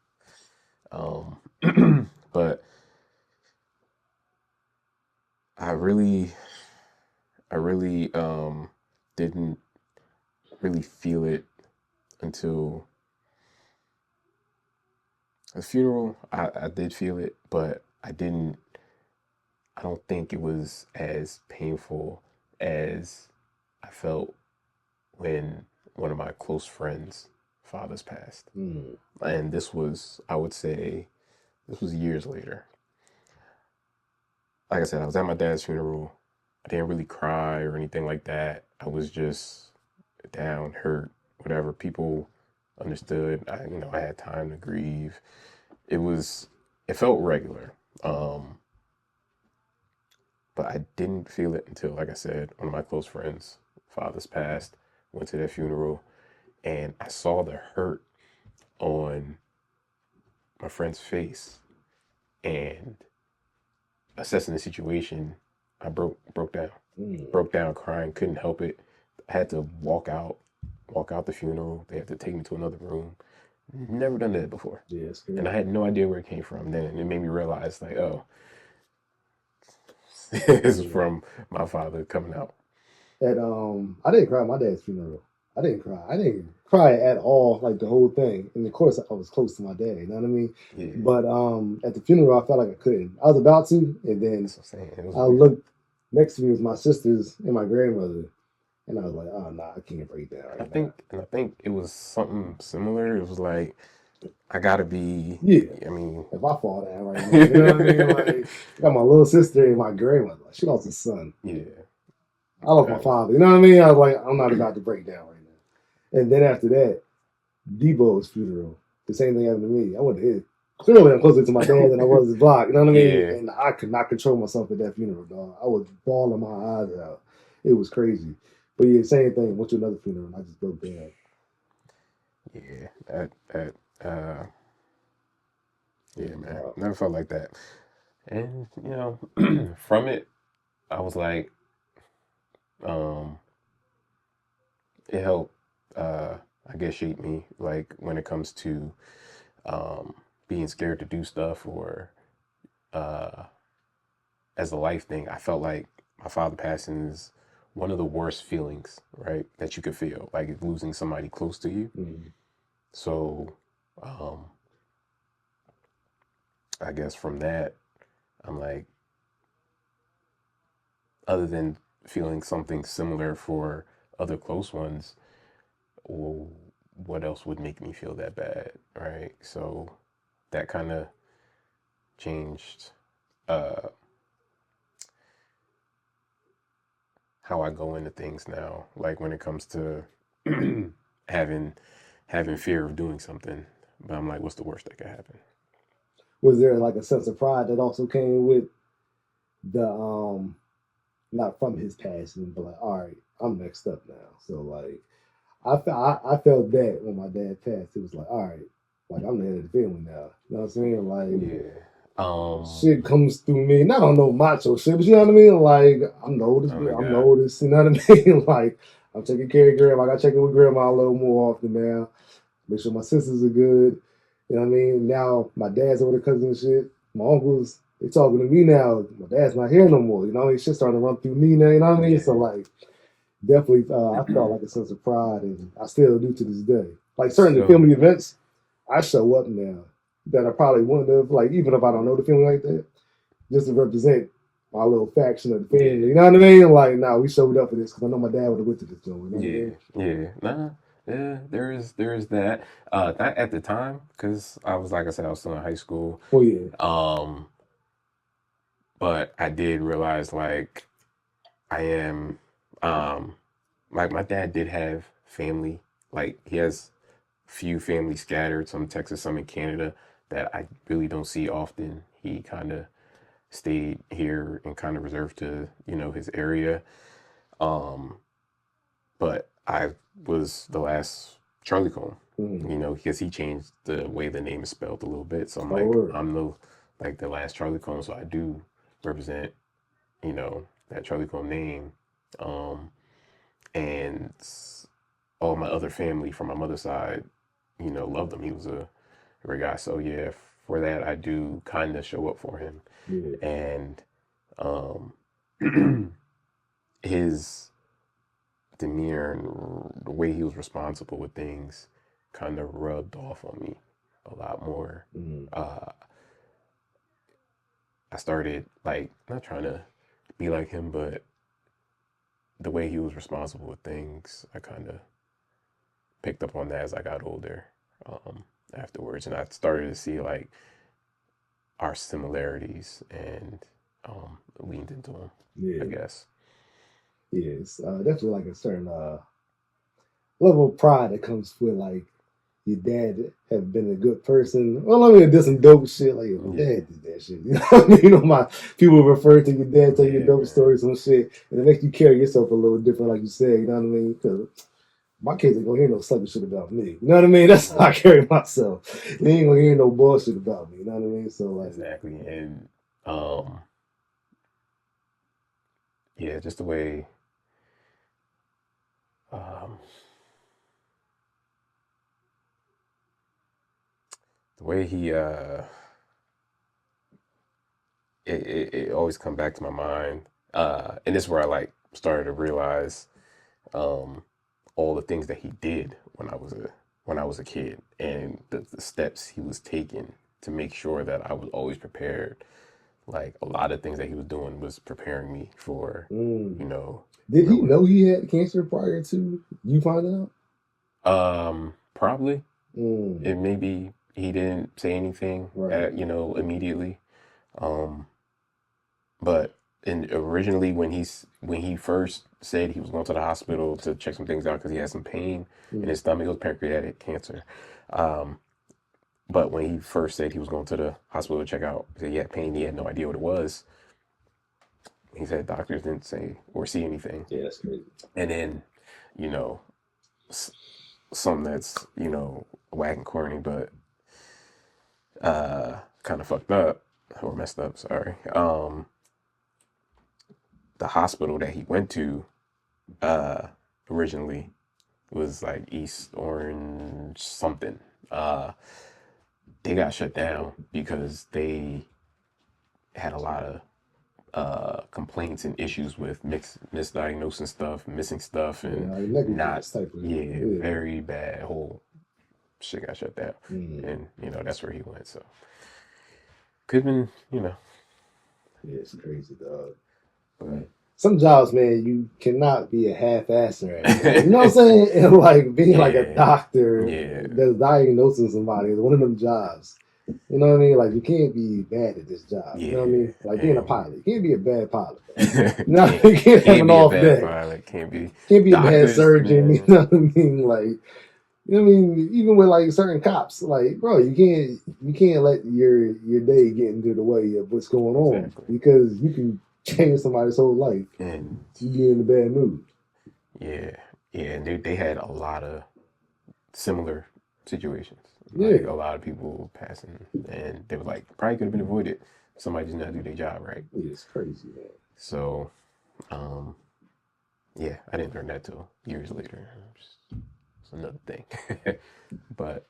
um, but I really, I really didn't really feel it until the funeral. I did feel it, but I didn't. I don't think it was as painful as I felt when one of my close friends' fathers passed. Mm-hmm. And this was, I would say, this was years later. Like I said, I was at my dad's funeral. I didn't really cry or anything like that. I was just down, hurt, whatever. People understood. I had time to grieve. It was, it felt regular. Um, but I didn't feel it until, like I said, one of my close friends' fathers passed, went to their funeral, and I saw the hurt on my friend's face. And assessing the situation, I broke down, Mm-hmm. broke down crying, couldn't help it. I had to walk out the funeral. They had to take me to another room. Never done that before, Yeah, it's and I scary. had no idea where it came from. Then it made me realize, like, oh, this is Yeah. from my father coming out. And I didn't cry at my dad's funeral. I didn't cry. I didn't cry at all, like the whole thing. And of course, I was close to my dad. You know what I mean? Yeah, But at the funeral, I felt like I couldn't. I was about to, and then that's what I'm saying. It was I weird. looked next to me was my sisters and my grandmother, and I was like, "Oh nah, I can't break down right now." I think it was something similar. It was like I gotta be. Yeah, I mean, if I fall down right now, you know what I mean? Like, I got my little sister and my grandmother. Like, she lost a son. yeah, I lost my uh, father. You know what I mean? I was like, I'm not about to break down right now. And then after that, Debo's funeral. The same thing happened to me. I went to his. Clearly, I'm closer to my dad than I was his block. You know what I mean? yeah, And I could not control myself at that funeral, dog. I was bawling my eyes out. It was crazy. But yeah, same thing. Went to another funeral and I just broke down. yeah. That It yeah, was man. wild. Never felt like that. And from it, I was like, um, it helped. I guess shape me like when it comes to um being scared to do stuff or uh as a life thing. I felt like my father passing is one of the worst feelings, right, that you could feel, like losing somebody close to you. Mm. So, um, I guess from that, I'm like, other than feeling something similar for other close ones, well, what else would make me feel that bad, right? So that kind of changed uh, how I go into things now. Like when it comes to having having fear of doing something, but I'm like, what's the worst that could happen? Was there like a sense of pride that also came with the not from his passing, but like, all right, I'm next up now. So like, I felt that when my dad passed, it was like, all right, like I'm the head of the family now. You know what I'm saying? Like, Yeah. shit comes through me. Not on no macho shit, but you know what I mean? Like, I'm the oldest, Oh my I'm the God. oldest, you know what I mean? Like, I'm taking care of grandma. I got checking with grandma a little more often now. Make sure my sisters are good. You know what I mean? Now my dad's over the cousins and shit. My uncles, they talking to me now. My dad's not here no more. You know what I mean? Shit's starting to run through me now. You know what I mean? So Yeah. like, definitely, I felt like a sense of pride, and I still do to this day. Like certain So family events, I show up now that I probably wouldn't have. Like even if I don't know the family like that, just to represent my little faction of the family. yeah. You know what I mean? Like, nah, we showed up for this because I know my dad would have went to this joint. You know what I Yeah. mean? Yeah. Nah. Yeah. There is that. Not at the time, because I was, like I said, I was still in high school. Oh yeah. Um, but I did realize, like, I am, um, like, my dad did have family. Like, he has few families scattered, some in Texas, some in Canada, that I really don't see often. He kind of stayed here and kind of reserved to, his area. Um, but I was the last Charlie Cone, Mm. because he changed the way the name is spelled a little bit. So I'm Oh like, word. I'm the last Charlie Cone, so I do represent, that Charlie Cone name. Um, and all my other family from my mother's side, loved him. He was a great guy. So yeah, for that I do kind of show up for him, Yeah. and um, his demeanor and the way he was responsible with things kind of rubbed off on me a lot more. Mm. Uh, I started like not trying to be like him, but the way he was responsible with things, I kind of picked up on that as I got older. Afterwards, and I started to see like our similarities and leaned into them, I Yeah. guess. Yeah. It's definitely like a certain level of pride that comes with like your dad have been a good person. Well, I mean, did some dope shit. Like, my Yeah, dad did that shit. You know what I mean? You know, my people refer to your dad, tell you yeah, dope man. stories, some shit, and it makes you carry yourself a little different, like you said. You know what I mean? Because my kids ain't gonna hear no sucker shit about me. You know what I mean? That's how I carry myself. They ain't gonna hear no bullshit about me. You know what I mean? So like, Exactly. And um, yeah, just um, the way he it always come back to my mind. And this is where I like started to realize um all the things that he did when I was a kid, and the steps he was taking to make sure that I was always prepared. Like a lot of things that he was doing was preparing me for, mm. you know, Did he real. know he had cancer prior to you finding out? Probably. Mm. It maybe he didn't say anything Right. immediately. Um, but originally when he first said he was going to the hospital to check some things out because he had some pain in Mm. his stomach, it was pancreatic cancer. Um, but when he first said he was going to the hospital to check out, he said he had pain, he had no idea what it was. He said doctors didn't say or see anything. Yeah, that's crazy. And then, you know, something that's, whack and corny, but kind of fucked up or messed up, sorry. The hospital that he went to uh originally was like East Orange something. Uh they got shut down because they had a lot of complaints and issues with misdiagnosing stuff, missing stuff, Yeah, and like not, negligence type of. yeah, Yeah. very bad. Whole shit got shut down, Mm. and that's where he went. So could have been, Yeah, it's crazy, dog. but Like some jobs, man, you cannot be a half-asser at. Like, you know what I'm saying? And like being like a yeah, doctor yeah, that's diagnosing somebody is one of them jobs. You know what I mean? Like you can't be bad at this job. You know what I yeah, mean? Like being a and pilot, you can't be a bad pilot. You know, can't you can't have can't an be a off bad day. pilot, can't be Can't be a bad doctors, surgeon. You man. know what I mean? Like You know what I mean? Even with like certain cops, like bro, you can't let your day get into the way of what's going on Exactly. because you can change somebody's whole life. And You be in a bad mood. yeah, yeah, and they had a lot of similar situations. Like Yeah, a lot of people passing, and they were like, probably could have been avoided. Somebody just not do their job right. it's crazy, man. So, um, yeah, I didn't learn that till years later. It's another thing. But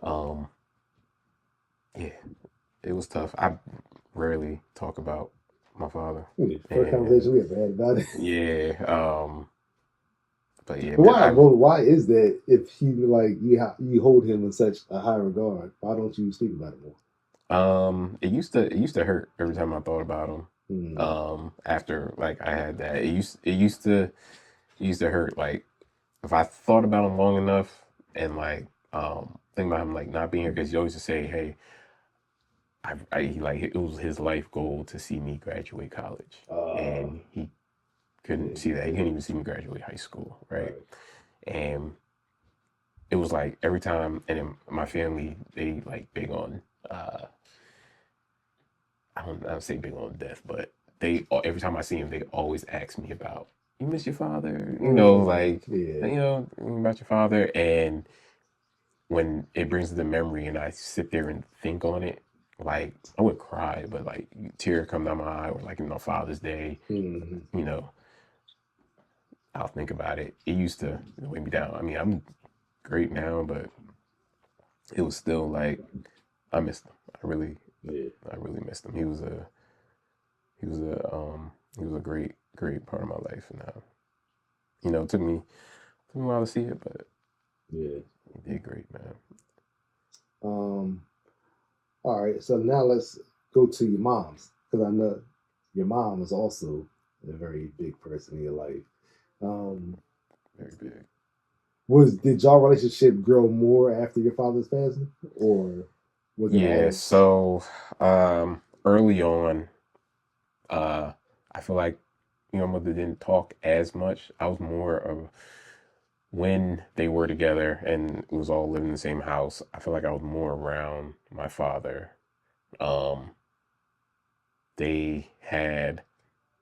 um, yeah, it was tough. I rarely talk about my father, Yeah, first and conversation we ever had about it. yeah, but yeah, But man, why? Well, why is that? If he like you hold him in such a high regard, why don't you speak about it more? it used to hurt every time I thought about him. Hmm. After like I had that, it used to hurt. Like if I thought about him long enough and like think about him like not being here because he always used to say, hey, he like it was his life goal to see me graduate college, Uh, and he yeah, couldn't see he that. He couldn't couldn't. even see me graduate high school, right? Right. And it was like every time, and then my family they like big on I don't say big on death, but they every time I see him, they always ask me about you miss your father, Mm, like yeah. about your father, and when it brings to the memory and I sit there and think on it, like I would cry, but like tear come down my eye, or like Father's Day, Hmm. you know, I'll think about it. It used to weigh me down. I mean, I'm great now, but it was still like I missed him. Yeah. I really missed him. He was a great part of my life, and it took me a while to see it, but Yeah. he did great, man. Um. All right. So now let's go to your mom's because I know your mom is also a very big person in your life. Um. Very big. Was did y'all relationship grow more after your father's passing, or was it Yeah, all? so early on, uh I feel like mother didn't talk as much. I was more of when they were together and it was all living in the same house. I feel like I was more around my father. Um they had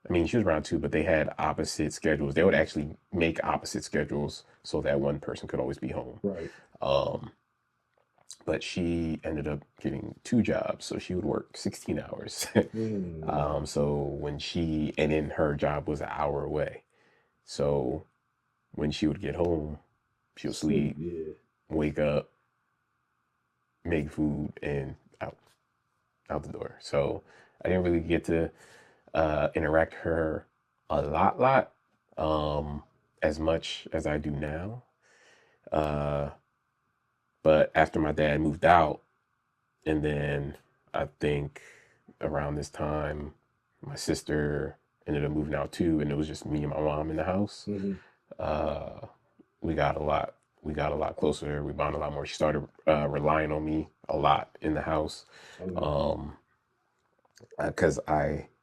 I mean, she was around too, but they had opposite schedules. They would actually make opposite schedules so that one person could always be home. Right. Um, but she ended up getting two jobs, so she would work 16 hours. Mm. So and then her job was an hour away. So when she would get home, she'll Sleep. sleep, Yeah. wake up, make food, and out the door. So I didn't really get to interact with her a lot, um, as much as I do now. Uh, but after my dad moved out, and then I think around this time, my sister ended up moving out too, and it was just me and my mom in the house. Hmm. Uh, we got a lot. We got a lot closer. We bonded a lot more. She started relying on me a lot in the house, Mm. um, because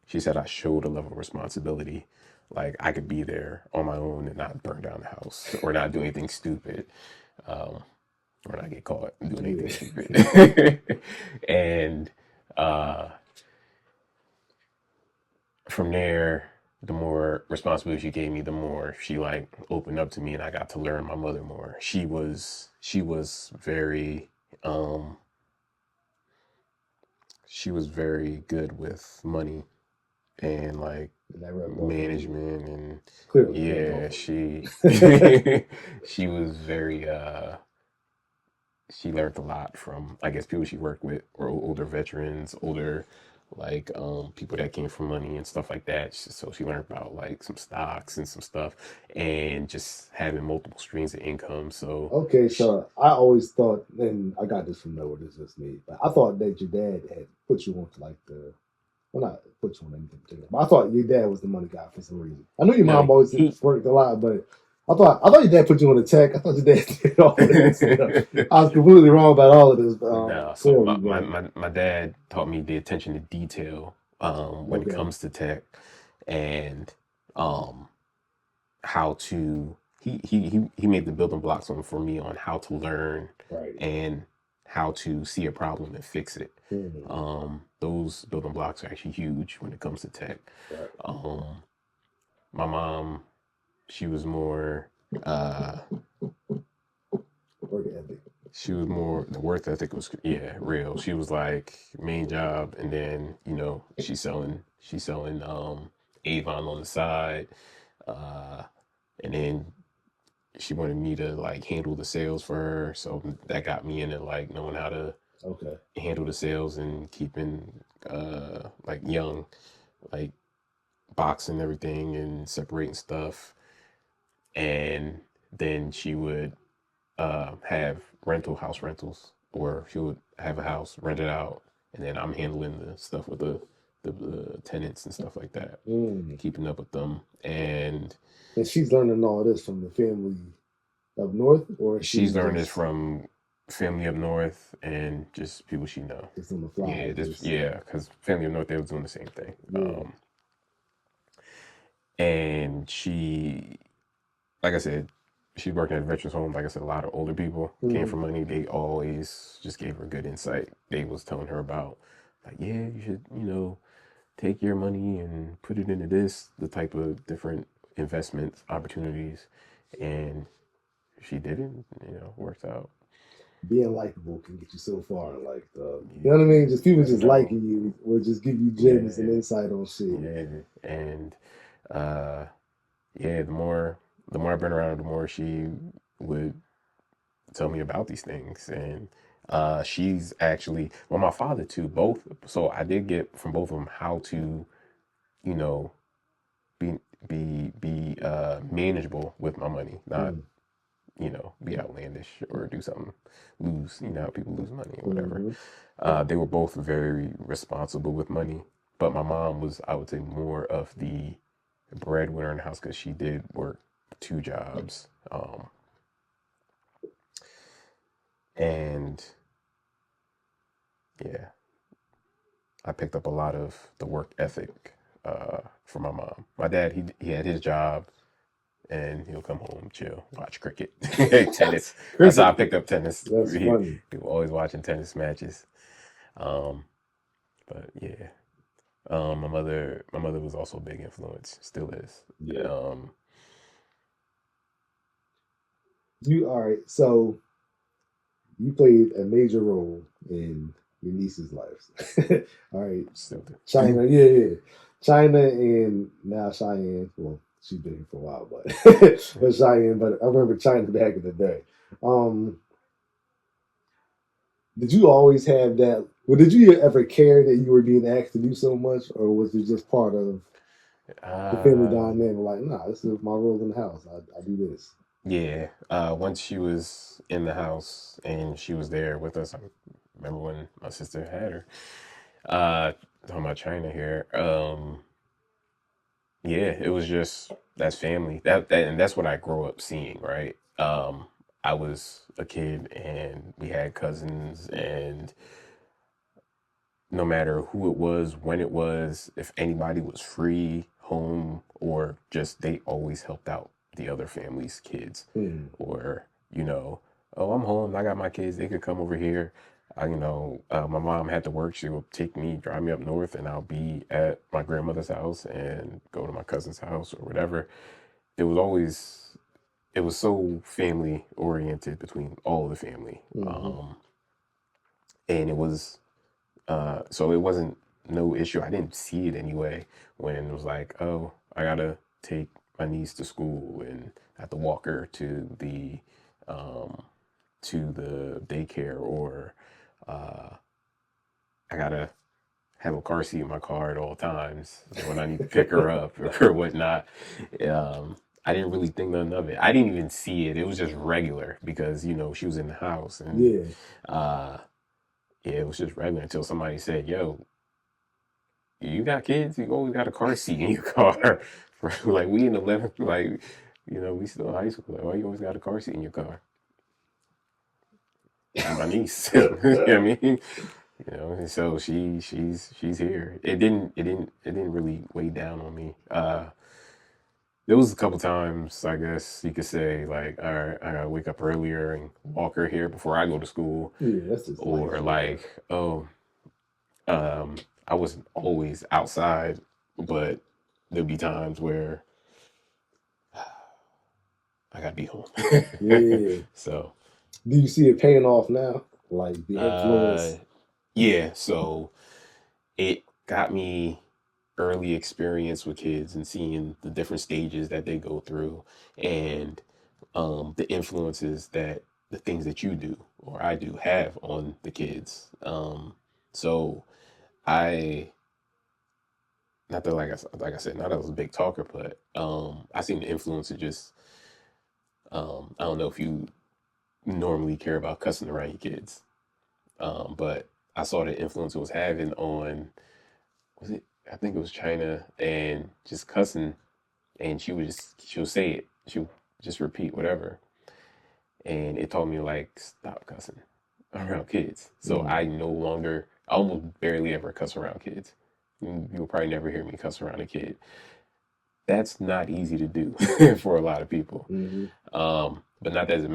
she said I showed a level of responsibility. Like I could be there on my own and not burn down the house or not do anything stupid, um, or not get caught doing anything Yeah. stupid. And uh, from there, the more responsibility she gave me, the more she like opened up to me, and I got to learn my mother more. Um, she was very good with money and like And that rubbed off on you. management, and Clearly rubbed yeah, off on she you. she was very she learned a lot from I guess people she worked with or older veterans, older like people that came from money and stuff like that. So she learned about like some stocks and some stuff and just having multiple streams of income. So Okay, she, so I always thought, and I got this from nowhere. This is me, but I thought that your dad had put you on to like the, well, not put you on anything particular, but I thought your dad was the money guy for some reason. I knew your no mom always he worked a lot, but I thought your dad put you on the tech. I thought your dad did all of this stuff. I was completely wrong about all of this, but no. So clearly, my dad taught me the attention to detail when it okay, comes to tech and um how to he made the building blocks on for me on how to learn Right. and how to see a problem and fix it. Mm-hmm. Those building blocks are actually huge when it comes to tech. Right. Um, my mom, she was more uh, Work ethic. she was more the work ethic was real. She was like main job, and then she's selling Avon on the side, uh, and then she wanted me to like handle the sales for her. So that got me into like knowing how to Okay. handle the sales and keeping like young, like boxing everything and separating stuff. And then she would have house rentals, or she would have a house rented out, and then I'm handling the stuff with the tenants and stuff like that, Mm. keeping up with them. And And she's learning all this from the family up north, or she's she's learned it just from family up north and just people she know. just on the fly. Just Because family up north, they was doing the same thing. yeah. And she, like I said, she's working at a veterans home. Like I said, a lot of older people came Mm-hmm. from money. They always just gave her good insight. They was telling her about, like, yeah, you should, take your money and put it into the type of different investment opportunities. And she did it, worked out. Being likable can get you so far. Like you Yeah, know what I mean? Just people just no, liking you will just give you gems and yeah, insight on shit. yeah. And, uh, yeah, the more I've been around her, the more she would tell me about these things. And she's actually, well, my father too, both. So I did get from both of them how to, you know, be manageable with my money, not Mm. be outlandish or do something, lose, how people lose money or whatever. Mm-hmm. They were both very responsible with money, but my mom was, I would say, more of the breadwinner in the house because she did work two jobs. And yeah, I picked up a lot of the work ethic from my mom. My dad, he had his job, and he'll come home, chill, watch cricket, tennis. That's how I Cricket. picked up tennis. That's funny. He was always watching tennis matches. Um, but yeah, my mother was also a big influence, still is. Yeah. Um, You all right? So you played a major role in your niece's life. All right, Still do. China, yeah, yeah, China, and now Cheyenne. Well, she's been here for a while, but but Cheyenne. But I remember China back in the day. Um, did you always have that? Well, did you ever care that you were being asked to do so much, or was it just part of the family Um, dynamic? Like, nah, this is my role in the house. I do this. yeah. Once she was in the house and she was there with us, I remember when my sister had her. Talking about China here. Yeah, it was just that's family. And that's what I grew up seeing, right? I was a kid and we had cousins, and no matter who it was, when it was, if anybody was free, home, or just they always helped out the other family's kids. Hmm. Or, oh, I'm home, I got my kids, they could come over here. My mom had to work. She would take me, drive me up north, and I'll be at my grandmother's house and go to my cousin's house or whatever. It was always, it was so family oriented between all of the family. Mm-hmm. And it was so it wasn't no issue. I didn't see it anyway when it was like, oh, I gotta take my niece to school and I have to walk her um, to the daycare, or I gotta have a car seat in my car at all times when I need to pick her up or whatnot. Um, I didn't really think nothing of it. I didn't even see it. It was just regular because she was in the house, and Yeah. uh, yeah, it was just regular until somebody said, "Yo, you got kids, you always got a car seat in your car." Like we in 11th, like, we still in high school. Like, why you always got a car seat in your car? My niece. You know what I mean? And so she's here. It didn't really weigh down on me. there was a couple times, I guess you could say, like, all right, I gotta wake up earlier and walk her here before I go to school, Yeah, that's just life, or man. like, oh, um, I wasn't always outside, but there'll be times where I gotta be home. Yeah. So, Do you see it paying off now? Like the uh, influence? yeah, so it got me early experience with kids and seeing the different stages that they go through and the influences that the things that you do or I do have on the kids. So I not that like I said, not that I was a big talker, but I seen the influence of just I don't know if you normally care about cussing around your kids, but I saw the influence it was having on was it I think it was China and just cussing and she'll say it. She'll just repeat whatever. And it taught me like stop cussing around kids. So Mm. I no longer I almost barely ever cuss around kids. You'll probably never hear me cuss around a kid. That's not easy to do for a lot of people. Mm-hmm. But not that it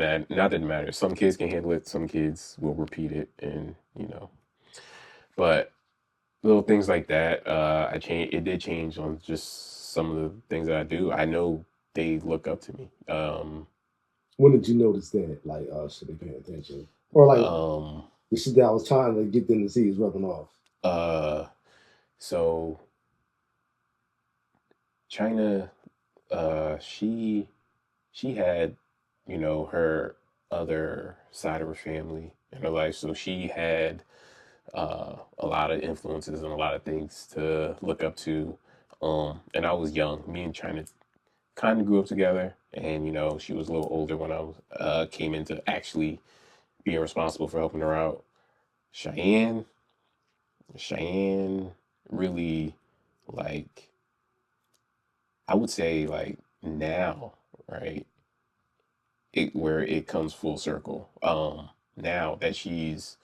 matters. Some kids can handle it, some kids will repeat it and but little things like that, it did change on just some of the things that I do. I know they look up to me. When did you notice that? Like, should they pay attention? Or like Um, the shit that I was trying to get them to see is rubbing off. uh, so China, she had, her other side of her family in her life. So she had a lot of influences and a lot of things to look up to. And I was young. Me and China kind of grew up together, and she was a little older when I was came into actually being responsible for helping her out. Cheyenne, Cheyenne really like I would say like now, right? It where it comes full circle. Now that she's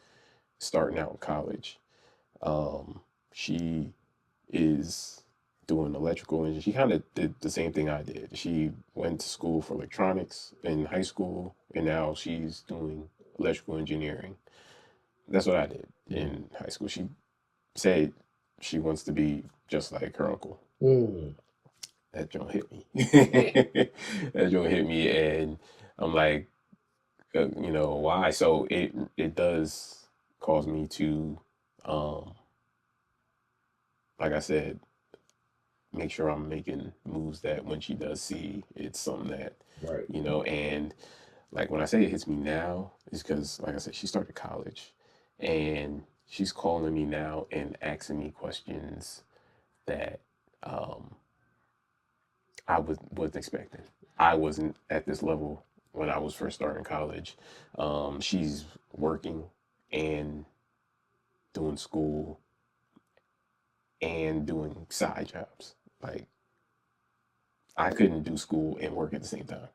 starting out in college, she is doing electrical engineering. She kind of did the same thing I did. She went to school for electronics in high school, and now she's doing electrical engineering. That's what I did Mm. in high school. She said she wants to be just like her uncle. Mm. That joint hit me. That joint hit me, and I'm like, why? So it does cause me to, um, like I said, make sure I'm making moves that when she does see it's something that, Right. and like when I say it hits me now, is because like I said, she started college, and she's calling me now and asking me questions that um, wasn't expecting. I wasn't at this level when I was first starting college. She's working and doing school and doing side jobs. Like I couldn't do school and work at the same time.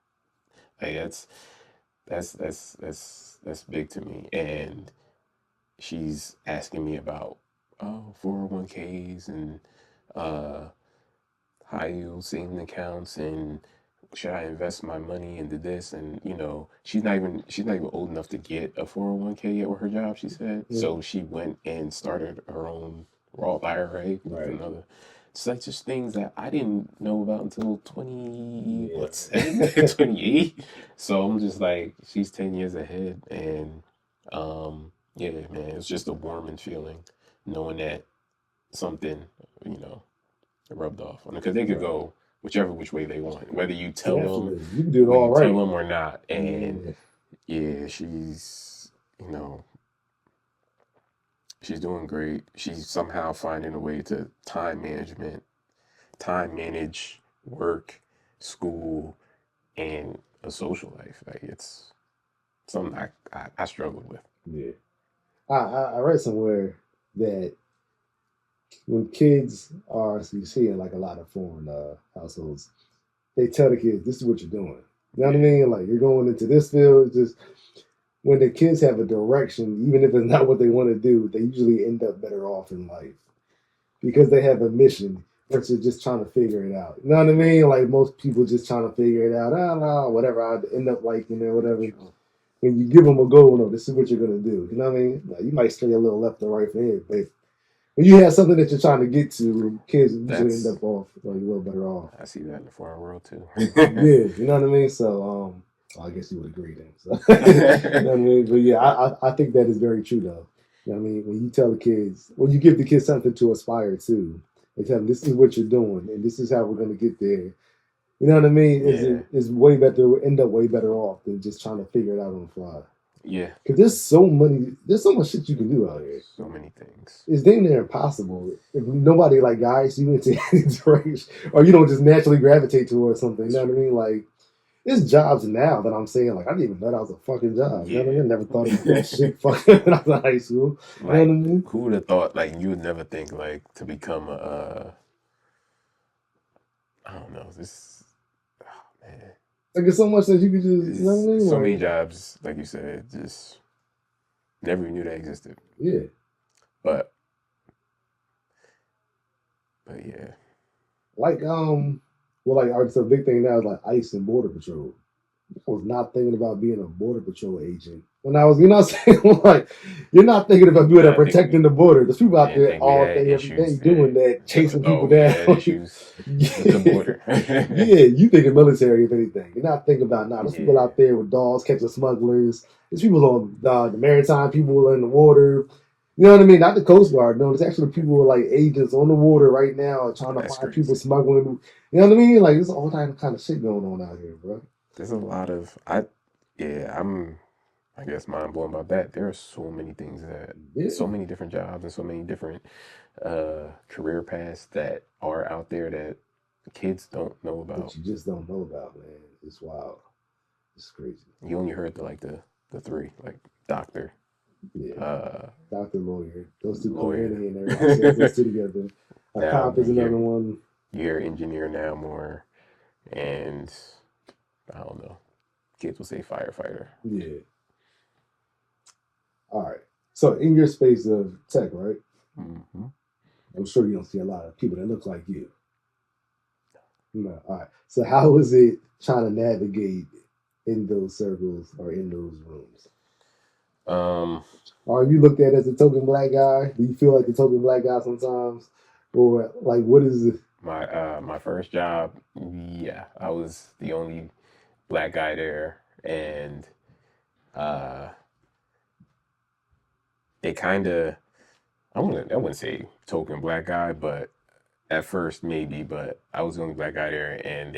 Like that's big to me. And she's asking me about 401ks and uh, high yield saving accounts and should I invest my money into this? And she's not even old enough to get a 401k yet with her job, she said. Mm. So she went and started her own Roth IRA with Right. another. It's like just things that I didn't know about until 20 Yeah. what's 28. So I'm just like she's 10 years ahead and yeah, man, it's just a warming feeling knowing that something, you know, rubbed off on them because they could Right. go whichever which way they want, Definitely. You can do it whether all you tell right. them or not. And Yeah. yeah, she's doing great. She's somehow finding a way to time manage work, school, and a social life. Like it's something I struggled with. Yeah. I read somewhere that when kids are, so you see in like a lot of foreign households, they tell the kids, this is what you're doing. You know what I Yeah, mean? Like you're going into this field. It's just when the kids have a direction, even if it's not what they want to do, they usually end up better off in life because they have a mission. versus just trying to figure it out. You know what I mean? Like most people just trying to figure it out. Ah, no, whatever. I end up liking it, whatever. True. When you give them a goal, no, this is what you're gonna do. You know what I mean? Like, you might stray a little left or right for it, but when you have something that you're trying to get to, kids usually end That's up off like a little better off. I see that in the foreign world too. Yeah, you know what I mean. So, well, I guess you would agree then. So, you know what I mean. But yeah, I think that is very true though. You know what I mean? When you tell the kids, when you give the kids something to aspire to, and tell them this is what you're doing and this is how we're going to get there. You know what I mean? Yeah, Is way better. End up way better off than just trying to figure it out on the fly. yeah. Because there's so much shit you can do out here. So many things. It's damn near impossible if nobody like guides you into any direction, or you don't just naturally gravitate towards something. You know what I mean? Like, there's jobs now that I'm saying like I didn't even know that was a fucking job. You know what I mean? I never thought about that shit fucking when I was in high school. You know what I Like, mean? who would have thought? Like, you would never think like to become I don't know. This, oh man, Like it's so much that you could just, you know what I mean? so Like, many jobs, like you said, just never even knew they existed. yeah. But, but yeah, Like well, like so a big thing now is like ICE and border patrol. I was not thinking about being a border patrol agent when I was, you know what I'm saying? Like, you're not thinking about people that are I think protecting the border. There's people I out didn't there think we all had day, every day issues doing there. that, chasing people We down. had issues with the border. Yeah, you thinking military if anything. You're not thinking about nah. There's people Yeah, out there with dogs catching smugglers. There's people on the maritime, people in the water. You know what I mean? Not the Coast Guard. No, there's actually people like agents on the water right now trying to that's find people crazy. smuggling. You know what I mean? Like there's all kind of shit going on out here, bro. There's a lot of yeah, I guess mind blown by that. There are so many things that Yeah, so many different jobs and so many different career paths that are out there that kids don't know that about. you just don't know about, man. It's wild. It's crazy. You only heard the three, like doctor, Yeah, uh doctor, lawyer, those two come hand lawyer. in hand. Everybody says those two together. A Now cop is another one. you hear engineer now more, and I don't know. Kids will say firefighter. Yeah. All right. So in your space of tech, right? Hmm. I'm sure you don't see a lot of people that look like you. No. All right. So how is it trying to navigate in those circles or in those rooms? Um, Are you looked at as a token black guy? Do you feel like the token black guy sometimes? Or like what is it? my first job, yeah, I was the only black guy there, and uh, they kind of I wouldn't say token black guy, but at first maybe, but I was the only black guy there, and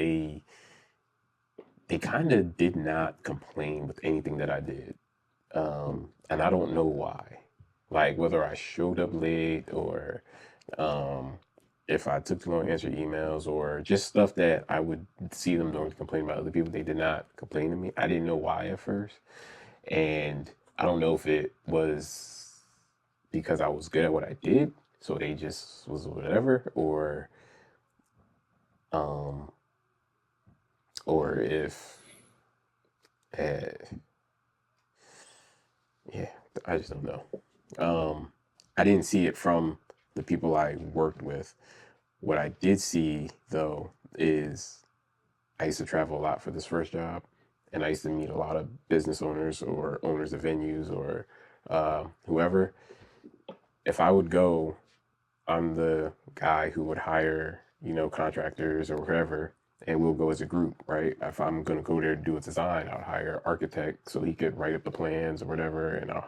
they kind of did not complain with anything that I did, and I don't know why. Like whether I showed up late or um, if I took too long to answer emails or just stuff that I would see them doing to complain about other people, they did not complain to me. I didn't know why at first. And I don't know if it was because I was good at what I did, so they just was whatever, um, or if, uh, yeah, I just don't know. I didn't see it from the people I worked with. What I did see though is I used to travel a lot for this first job, and I used to meet a lot of business owners or owners of venues or whoever. If I would go, I'm the guy who would hire, contractors or whoever, and we'll go as a group, right? If I'm going to go there to do a design, I'll hire an architect so he could write up the plans or whatever, and I'll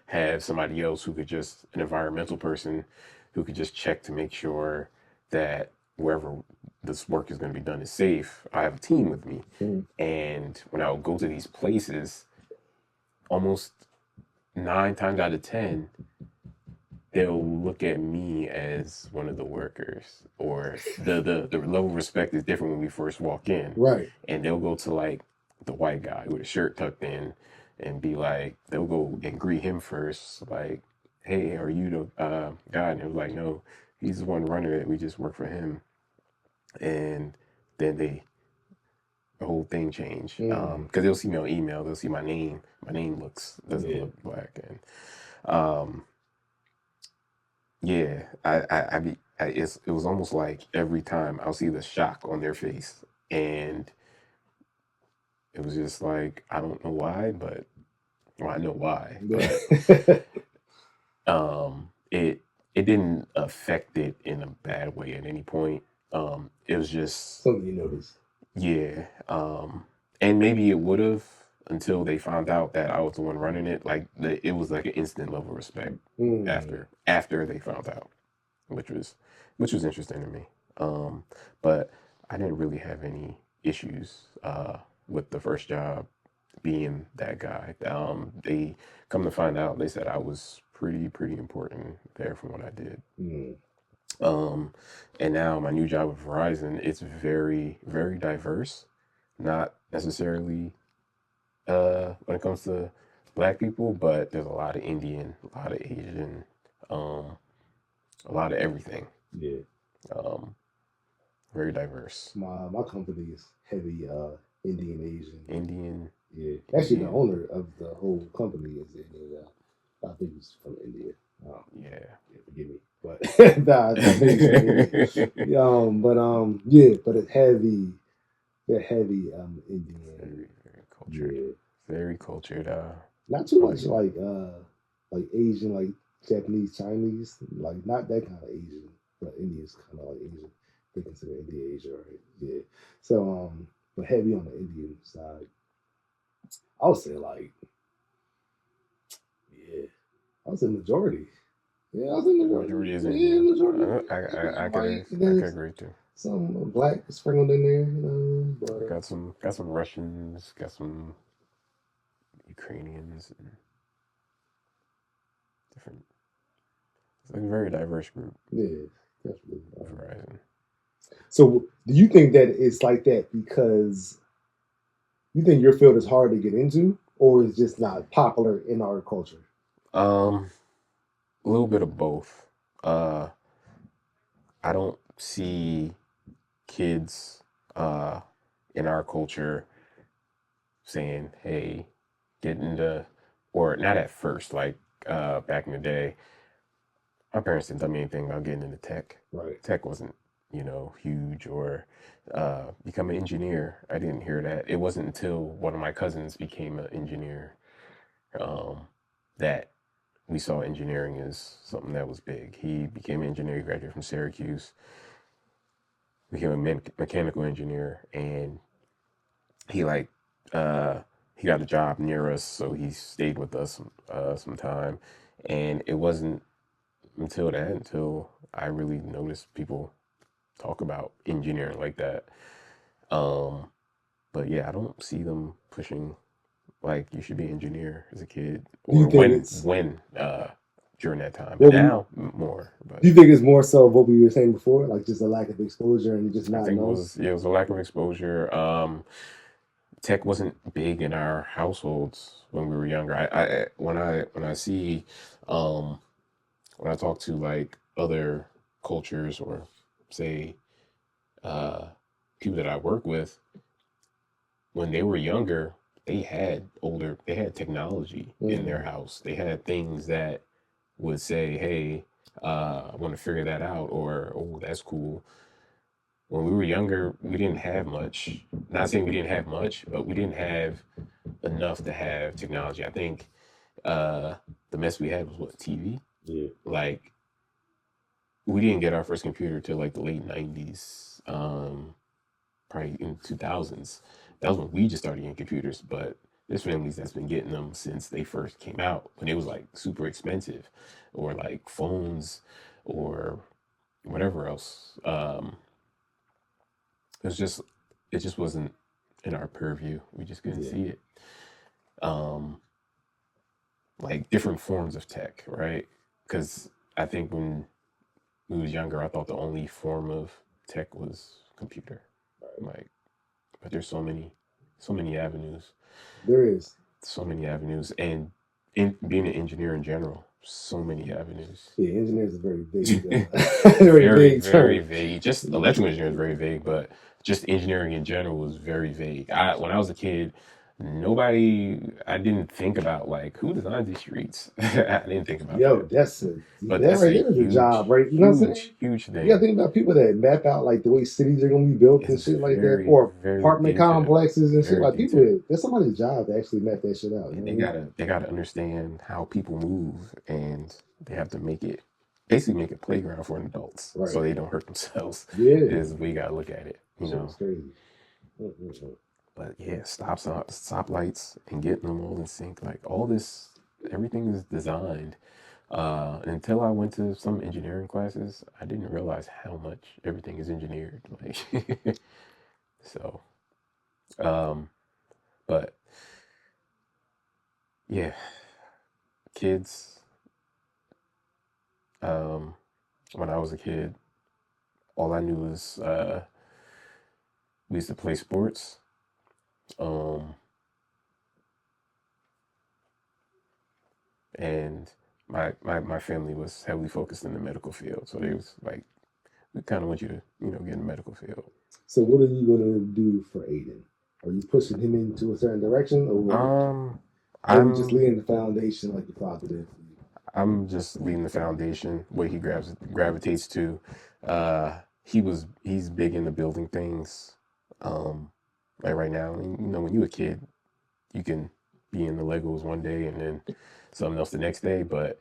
have somebody else who could just, an environmental person who could just check to make sure that wherever this work is going to be done is safe. I have a team with me. Mhm. And when I would go to these places, almost 9 times out of 10, they'll look at me as one of the workers, or the level of respect is different when we first walk in, Right. and they'll go to like the white guy with a shirt tucked in and be like, they'll go and greet him first, like, hey, are you the guy? And it was like, no, he's the one runner that we just work for him. And then the whole thing change, Mm. because they'll see me on email, they'll see my name doesn't Yeah. look black. And um yeah, it was almost like every time I'll see the shock on their face, and it was just like I don't know why, but well, I know why, but it didn't affect it in a bad way at any point. It was just Something you notice. yeah, and maybe it would have until they found out that I was the one running it. Like it was like an instant level of respect after they found out, which was interesting to me. But I didn't really have any issues with the first job being that guy. They come to find out, they said I was pretty important there from what I did. Um, and now my new job with Verizon, it's very diverse. Not necessarily when it comes to black people, but there's a lot of Indian, a lot of Asian, um, a lot of everything. Yeah. Um, very diverse. My company is heavy Indian Asian. Indian. Yeah. Actually, the owner of the whole company is Indian. I think he's from India. Yeah. Forgive me, but nah, I think he's from India. Yeah, but it's heavy. They're heavy Indian. Very cultured. Yeah. Very cultured. Not too much like Asian, like Japanese, Chinese, like not that kind of Asian, but India's kind of like Asian. They consider India Asia, right? Yeah. So but heavy on the Indian side. I would say like, yeah, I would say majority. Yeah, I was in majority. Majority is Yeah, Indian. majority. I White, could agree too. Some black sprinkled in there, you know. But Got some Russians, got some Ukrainians, and different. It's like a very diverse group. yeah, definitely. Verizon. So, do you think that it's like that because you think your field is hard to get into, or is just not popular in our culture? A little bit of both. I don't see kids in our culture saying, "Hey, get into," or not at first. Like back in the day, my parents didn't tell me anything about getting into tech. Right. Tech wasn't, huge or become an engineer. I didn't hear that. It wasn't until one of my cousins became an engineer that we saw engineering as something that was big. He became an engineer, he graduated from Syracuse, became a mechanical engineer, and he like he got a job near us, so he stayed with us some time. And it wasn't until I really noticed people talk about engineering like that. But yeah, I don't see them pushing like you should be an engineer as a kid Do you or think it's when during that time. But now more. But do you think it's more so what we were saying before, like just a lack of exposure and just I not think knowing? it was a lack of exposure. Tech wasn't big in our households when we were younger. When I see um when I talk to like other cultures or say uh people that I work with, when they were younger, they had technology in their house. They had things that would say, "Hey, I want to figure that out," or "Oh, that's cool." When we were younger, we didn't have much. Not saying we didn't have much, but we didn't have enough to have technology. I think uh, the mess we had was what TV. Yeah. Like we didn't get our first computer till like the late '90s, probably in 2000s. That was when we just started getting computers. But there's families that's been getting them since they first came out when it was like super expensive, or like phones, or whatever else. It was just it just wasn't in our purview. We just couldn't see it. Um, like different forms of tech, right? Because I think when we was younger, I thought the only form of tech was computer. Like, but there's so many avenues. There is. So many avenues, and in being an engineer in general, so many avenues. Yeah, engineers are very big. Very big very term. vague. Just electrical engineering is very vague, but just engineering in general was very vague. When I was a kid, I didn't think about like who designed these streets. I didn't think about Yo, that. that's But that that's right a there is a huge, job, right? You know what I'm saying? huge, huge You gotta thing. think about people that map out like the way cities are gonna be built and It's shit like that, very, or very apartment detailed. complexes and shit. Very Like people, detailed. that's somebody's job to actually map that shit out. You And know what I mean? they gotta understand how people move, and they have to make it basically make a playground for adults so Right. they don't hurt themselves. Yeah. Is we gotta look at it, you Shit know. was crazy. Mm-mm-mm. But yeah, stop lights and getting them all in sync. Like all this, everything is designed. Until I went to some engineering classes, I didn't realize how much everything is engineered. Like, so, um, but yeah, kids. Um, when I was a kid, all I knew was we used to play sports. Um, and my family was heavily focused in the medical field, so they was like, we kind of want you to, get in the medical field. So what are you gonna do for Aiden? Are you pushing him into a certain direction, Um, or are you just I'm laying the foundation like your father did for you? I'm just leading the foundation where he gravitates to. He's big into building things. Um, like right now, when you're a kid, you can be in the Legos one day and then something else the next day. But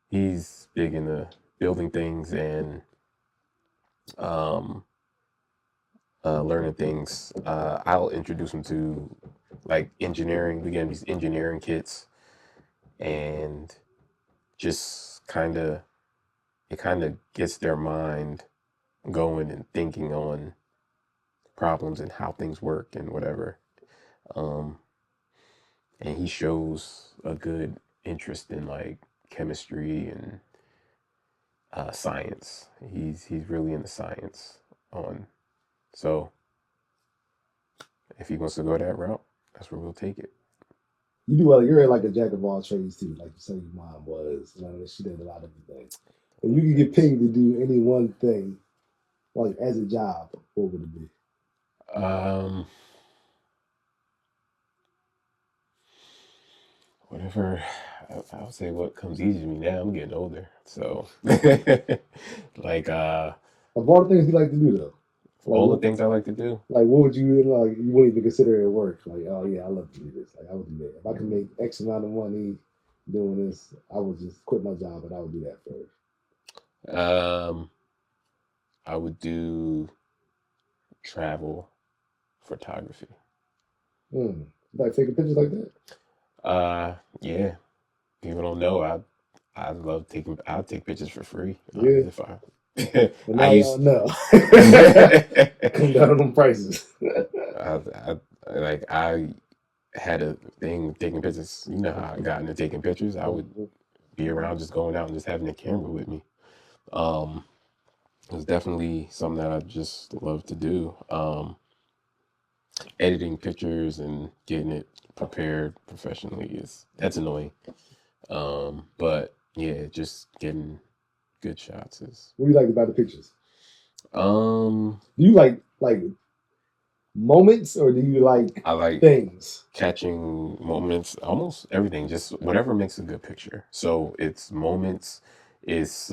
he's big into building things and um, learning things. I'll introduce him to like engineering. We get these engineering kits and just kind of gets their mind going and thinking on problems and how things work and whatever. Um, and he shows a good interest in like chemistry and science. He's really into science. On so if he wants to go that route, that's where we'll take it. You do well. You're like a jack of all trades too, like you said your mom was. You know, she did a lot of things. If you could get Thanks. paid to do any one thing, like as a job, what would it be? Um, whatever. I would say what comes easy to me now. I'm getting older, so like Of all the things you like to do, though, for like all the what, things I like to do. like what would you like? You wouldn't even consider it work. Like, oh yeah, I love to do this. Like, I would do that. If I could make X amount of money doing this, I would just quit my job and I would do that first. Um, I would do travel photography. Like taking pictures like that. Yeah. People don't know. I love taking. I'll take pictures for free. Yeah, If I, but I now y'all used. know. I, Come down on them prices. I like I had a thing with taking pictures. You know how I got into taking pictures. I would Mhm. be around just going out and just having a camera with me. Um, it was definitely something that I just love to do. Editing pictures and getting it prepared professionally is that's annoying. But yeah, just getting good shots is. What do you like about the pictures? Um, Do you like moments or do you like I like things? catching moments, almost everything, just whatever makes a good picture. So it's moments, it's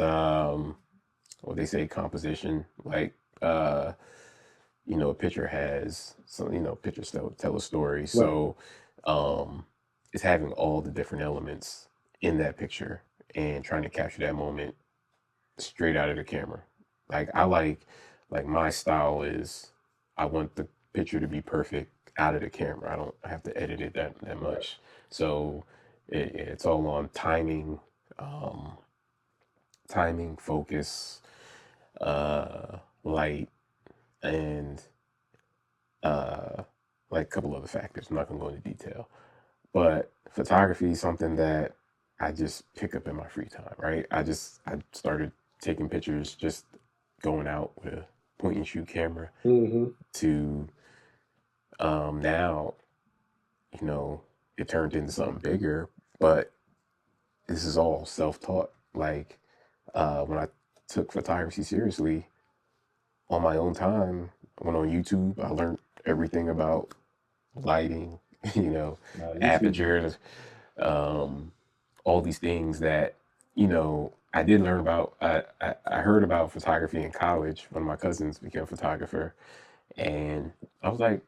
what they say composition, like a picture has some, pictures tell a story. Right. So um it's having all the different elements in that picture and trying to capture that moment straight out of the camera. Like I like my style is I want the picture to be perfect out of the camera. I don't have to edit it that Right. much. So it's all on um, timing, focus, light, and uh, like a couple other factors. I'm not gonna go into detail, but photography is something that I just pick up in my free time. Right? I started taking pictures just going out with a point and shoot camera Mm-hmm. to now it turned into something bigger, but this is all self-taught. Like when I took photography seriously on my own time, I went on YouTube. I learned everything about lighting, you know, No, you see, aperture, um, all these things that, I did learn about. I heard about photography in college when my cousins became a photographer. And I was like,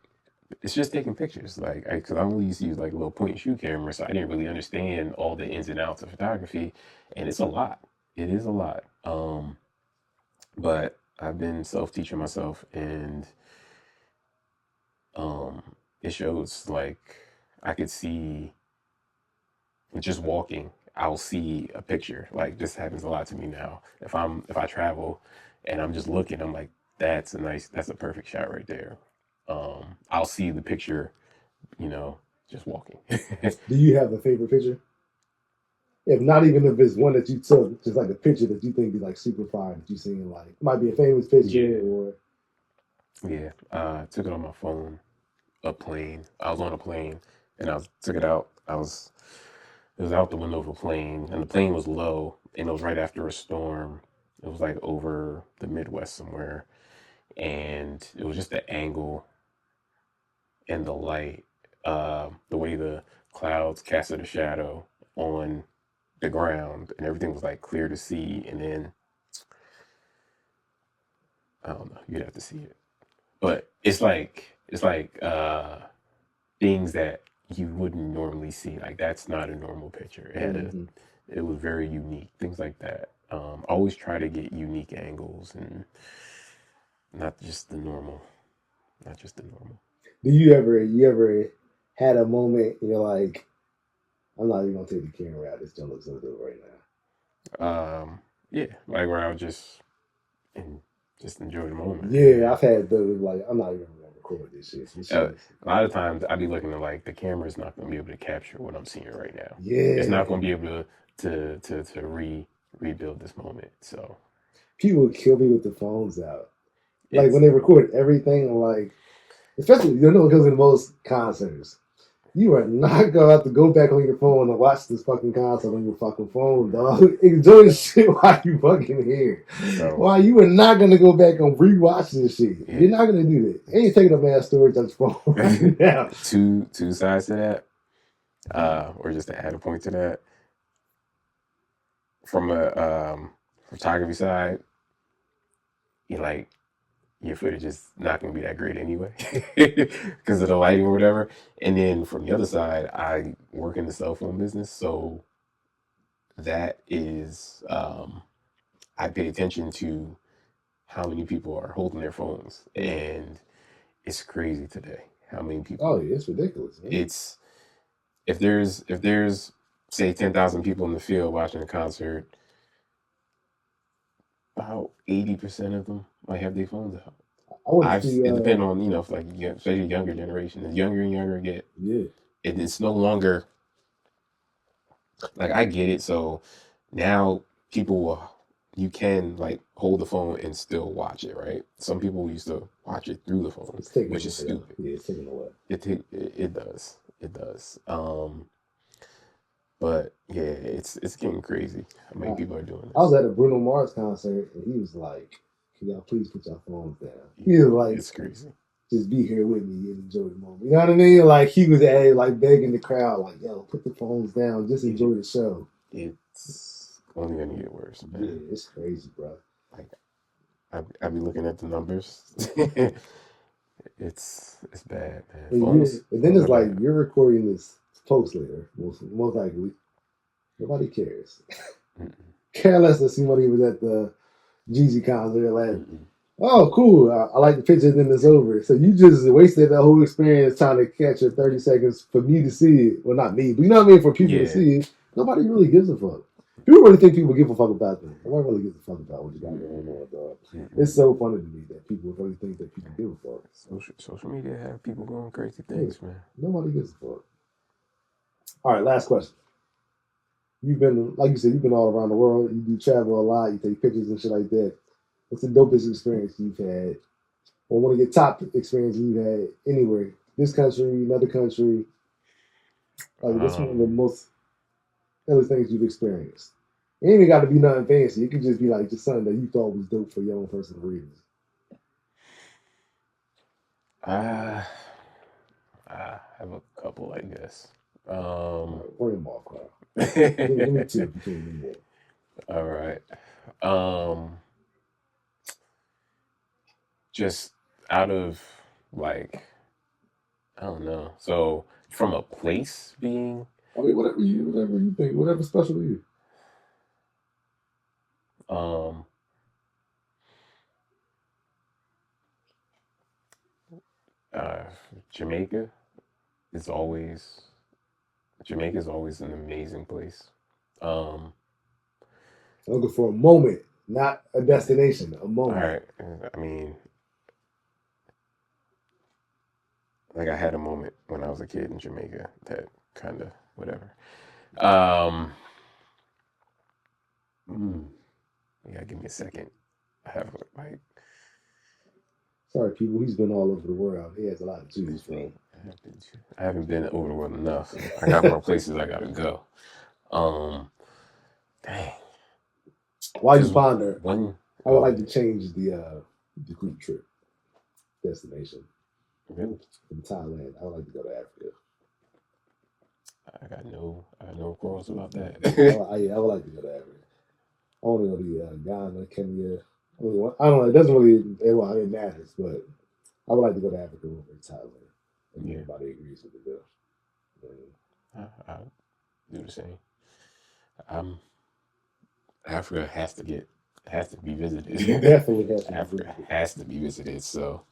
it's just taking pictures. Like, because I only used to use like a little point and shoot camera. So I didn't really understand all the ins and outs of photography. And it's a lot. It is a lot. But I've been self teaching myself, and um, it shows. Like, I could see just walking, I'll see a picture. Like, this happens a lot to me now. If I travel and I'm just looking, I'm like, that's a perfect shot right there. I'll see the picture, you know, just walking. do you have a favorite picture? If not even if it's one that you took, just like a picture that you think is like super fire that you seen, like it might be a famous Yeah, picture or yeah. Took it on my phone, a plane. I was on a plane, and took it out. It was out the window of a plane, and the plane was low, and it was right after a storm. It was like over the Midwest somewhere, and it was just the angle and the light, the way the clouds casted a shadow on the ground, and everything was like clear to see. And then I don't know, you'd have to see it, but it's like things that you wouldn't normally see. Like, that's not a normal picture. mm-hmm. It was very unique. Things like that. Always try to get unique angles and not just the normal. Not just the normal. Do you ever had a moment and you're like, I'm not even gonna take the camera out. This don't look so good right now. Yeah, like where I would and just enjoy the moment. Yeah, Yeah. I've had those like I'm not even gonna record this shit. This shit Uh, is a lot of times I'd be looking at like the camera's not going to be able to capture what I'm seeing right now. It's not yeah. going to be able to rebuild this moment. So People would kill me with the phones out. Like when it's they record everything, like especially you know because in most concerts. You are not gonna have to go back on your phone and watch this fucking concert on your fucking phone, dog. Enjoy the shit while you fucking here. so Why you are not gonna go back and rewatch this shit? You're yeah. not gonna do that. Ain't taking a man's storage on his phone right now. Two sides to that, or just to add a point to that, from a photography side, you like your footage is not going to be that great anyway because of the lighting or whatever. And then from the other side, I work in the cell phone business, so that is I pay attention to how many people are holding their phones, and it's crazy today how many Oh people. yeah, it's ridiculous, man. It's if there's say 10,000 people in the field watching a concert, about 80% of them might have their phones out. I want to see. It depends on, if like especially younger generation, the younger and younger get, Yeah, it's no longer like, I get it. So now people will, you can like hold the phone and still watch it, right? Some people used to watch it through the phone, it's taking which is away though. stupid. Yeah, it's taking away. It does. It does. But yeah, it's getting crazy how many I, people are doing I was this. at a Bruno Mars concert and he was like, "Can y'all please put your phones down?" He was like, It's crazy. just be here with me and enjoy the moment. You know what I mean? Like he was like begging the crowd, like, "Yo, put the phones down, just It, enjoy the show." it's only gonna get worse, Yeah, man. it's crazy, bro. Like, I be looking at the numbers. It's bad, man. And then Phones it's are like bad. you're recording this post later. Most likely, nobody cares. Mm-mm, Care less to see somebody was at the Jeezy concert. Like, mm-mm. oh, cool. I like the picture. Then it's over. So you just wasted the whole experience trying to catch your 30 seconds for me to see it. Well, not me, but you know what I mean. For people to Yeah. see it, nobody really gives a fuck. People really think people give a fuck about them. Nobody really gives a fuck about what you got going Mm-mm, on, dog. It's mm-mm. so funny to me that people really think that people give a fuck. Social media have people doing crazy Yeah, things, man. nobody gives a fuck. All right, last question. You've been, like you said, you've been all around the world. You do travel a lot. You take pictures and shit like that. What's the dopest experience you've had, or one of your top experiences you've had anywhere? This country, another country. Like, what's one of the Um, most other things you've experienced? It ain't even got to be nothing fancy. It could just be like just something that you thought was dope for your own personal reasons. I I have a couple, I guess. All right, bring them off, Carl. Give me All two. You can't do right. Um, just out of like, I don't know. So from a place being, I mean, whatever you think, whatever special to you. um, uh, Jamaica is always Jamaica is always an amazing place. Um, I'm looking for a moment, not a destination. A all moment. right. I mean, like I had a moment when I was a kid in Jamaica that kind of whatever. Um, mm, yeah, give me a second. I have like Sorry, people. He's been all over the world. He has a lot to choose from. I haven't been over the world enough. I got more places I gotta go. Um, dang, While you just ponder, one. I would like to change the group trip destination Really, from Thailand. I would like to go to Africa. I got no quarrels about I, that. I would like to go to Africa. I want to go to Ghana, Kenya. I don't know. It doesn't really. Well, it matters, but I would like to go to Africa over Thailand. And Yeah, everybody agrees with it. I do the same. Um, Africa has to be It visited. definitely has to be Africa visited. has to be visited. So,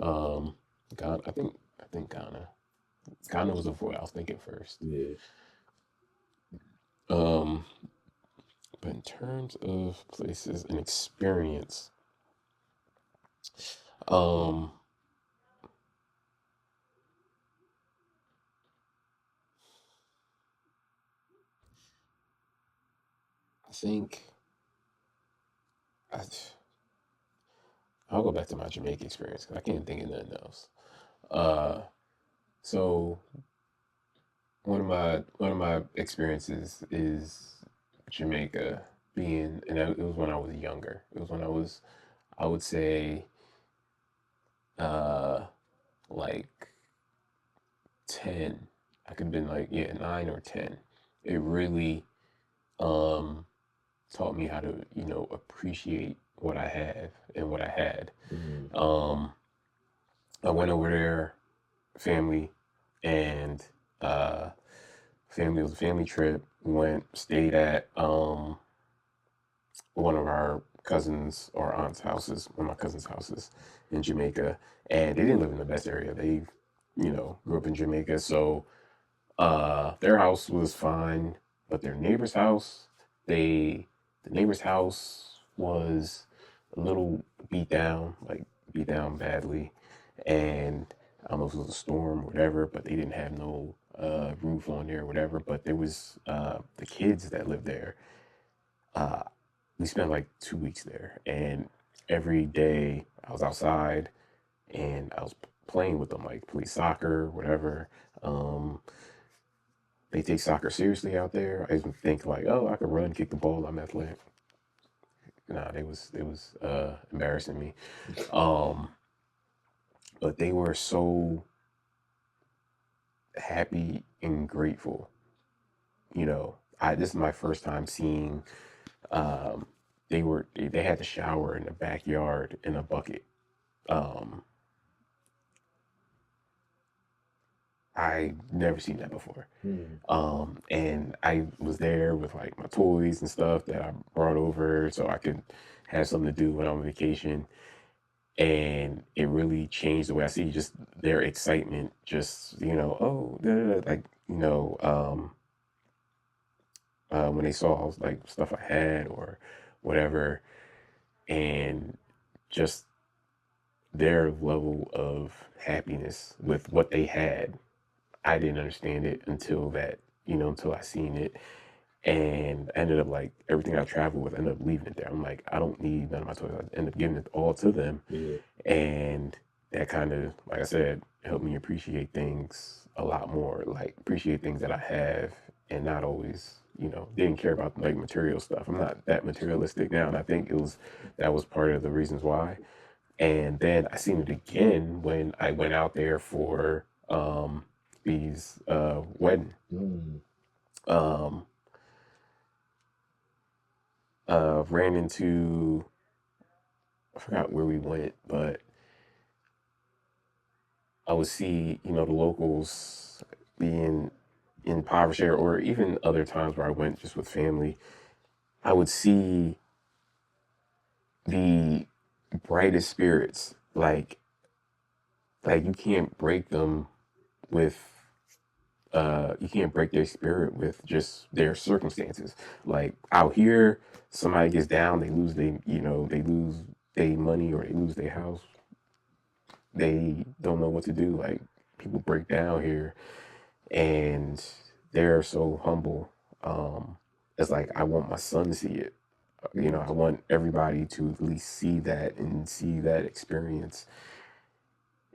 um, Ghana. I think Ghana. Ghana was the what I was thinking first. Yeah. Um, but in terms of places and experience, um, I think I, I'll go back to my Jamaica experience because I can't think of nothing else. Uh, so one of my experiences is Jamaica being, and it was when I was younger. It was when I would say, uh, like 10. I could have been like, yeah, 9 or 10. It really um taught me how to, appreciate what I have and what I had. Mm. Um, I went over there, family, and uh, family it was a family trip. We went, stayed at one of our cousins or aunts' houses, one of my cousins' houses in Jamaica, and they didn't live in the best area. They, grew up in Jamaica, so their house was fine, but their neighbor's house, they the neighbor's house was a little beat down badly, and I don't know if it was a storm or whatever, but they didn't have no roof on there or whatever. But there was the kids that lived there. Uh, we spent like 2 weeks there, and every day I was outside and I was playing with them, like play soccer, whatever. Um, they take soccer seriously out there. I even think like, oh, I could run, kick the ball. I'm athletic. Nah, they was embarrassing me. Um, but they were so happy and grateful. I this is my first time seeing. Um, they had to shower in the backyard in a bucket. Um, I never seen that before. Mm. And I was there with like my toys and stuff that I brought over so I could have something to do when I'm on vacation. And it really changed the way I see just their excitement. Just oh, da, da, da, like when they saw like stuff I had or whatever, and just their level of happiness with what they had. I didn't understand it until until I seen it. And I ended up like everything I traveled with, I ended up leaving it there. I'm like, I don't need none of my toys. I ended up giving it all to them. Yeah. And that kind of, like I said, helped me appreciate things a lot more, like appreciate things that I have and not always, didn't care about like material stuff. I'm not that materialistic now. And I think that was part of the reasons why. And then I seen it again when I went out there for B's wedding. Um, ran into, I forgot where we went, but I would see, the locals being impoverished, or even other times where I went just with family. I would see the brightest spirits, like you can't break them with you can't break their spirit with just their circumstances. Like out here, somebody gets down, they lose they lose their money or they lose their house. They don't know what to do. Like people break down here, and they're so humble. It's like I want my son to see it. I want everybody to at least see that and see that experience.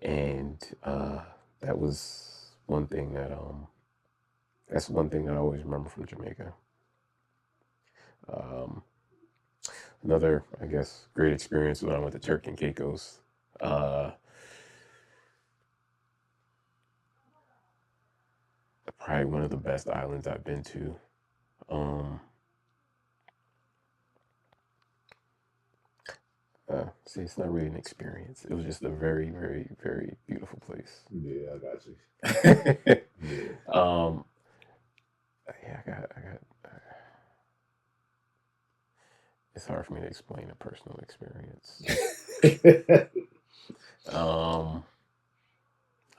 And that was one thing that's one thing that I always remember from Jamaica. Um, Another, I guess, great experience when I went to Turkey and Caicos. Uh, Probably one of the best islands I've been to. Um, See, it's not really an experience. It was just a very, very, very beautiful place. Yeah, I got you. Yeah. Yeah, I got. It's hard for me to explain a personal experience. I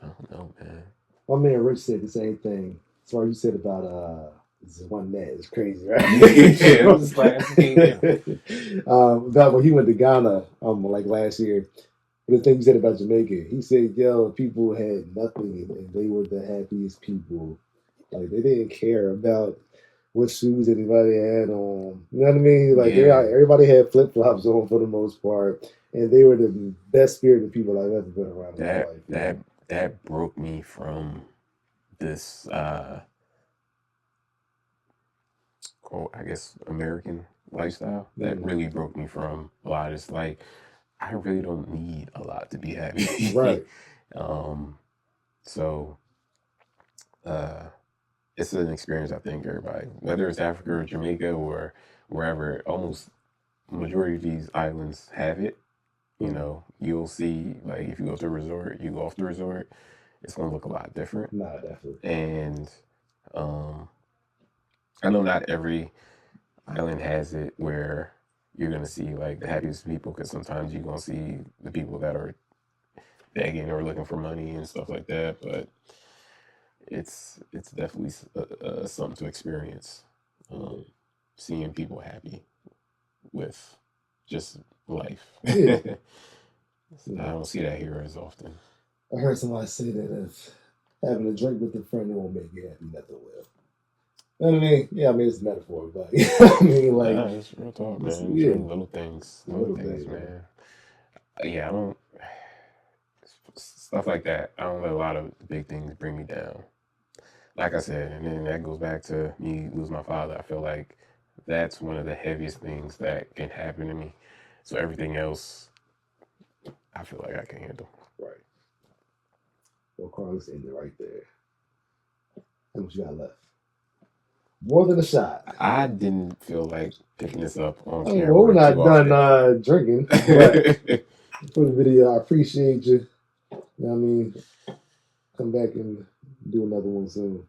don't know, man. My man Rich said the same thing. That's why you said about this one net. It's crazy, right? Yeah, it was like about when he went to Ghana like last year. The thing you said about Jamaica, he said, "Yo, people had nothing, and they were the happiest people. Like they didn't care about what shoes anybody had on. You know what I mean? Like everybody had flip flops on for the most part, and they were the best spirited people I've ever been around in my life. That broke me from this I guess American lifestyle. That really broke me from a lot. It's like I really don't need a lot to be happy. Right. So it's an experience I think everybody, whether it's Africa or Jamaica or wherever, almost majority of these islands have it. You'll see, like if you go to a resort, you go off the resort, it's gonna look a lot different. Nah, definitely. And I know not every island has it where you're gonna see like the happiest people, because sometimes you're gonna see the people that are begging or looking for money and stuff like that. But it's definitely something to experience. Seeing people happy with just life. Yeah. I don't see that here as often. I heard somebody say that if having a drink with a friend won't make you happy, nothing will. I mean, yeah, I mean it's a metaphor, but I mean, like, it's real talk, man. Yeah. Little things, man. Yeah, I don't stuff like that. I don't let a lot of big things bring me down. Like I said, and then that goes back to me losing my father. I feel like that's one of the heaviest things that can happen to me. So everything else, I feel like I can handle. Right. Well, Carlos ended right there. How much you got left? More than a shot. I didn't feel like picking this up on camera. Well, we're not done drinking. But for the video, I appreciate you. You know what I mean? Come back and do another one soon.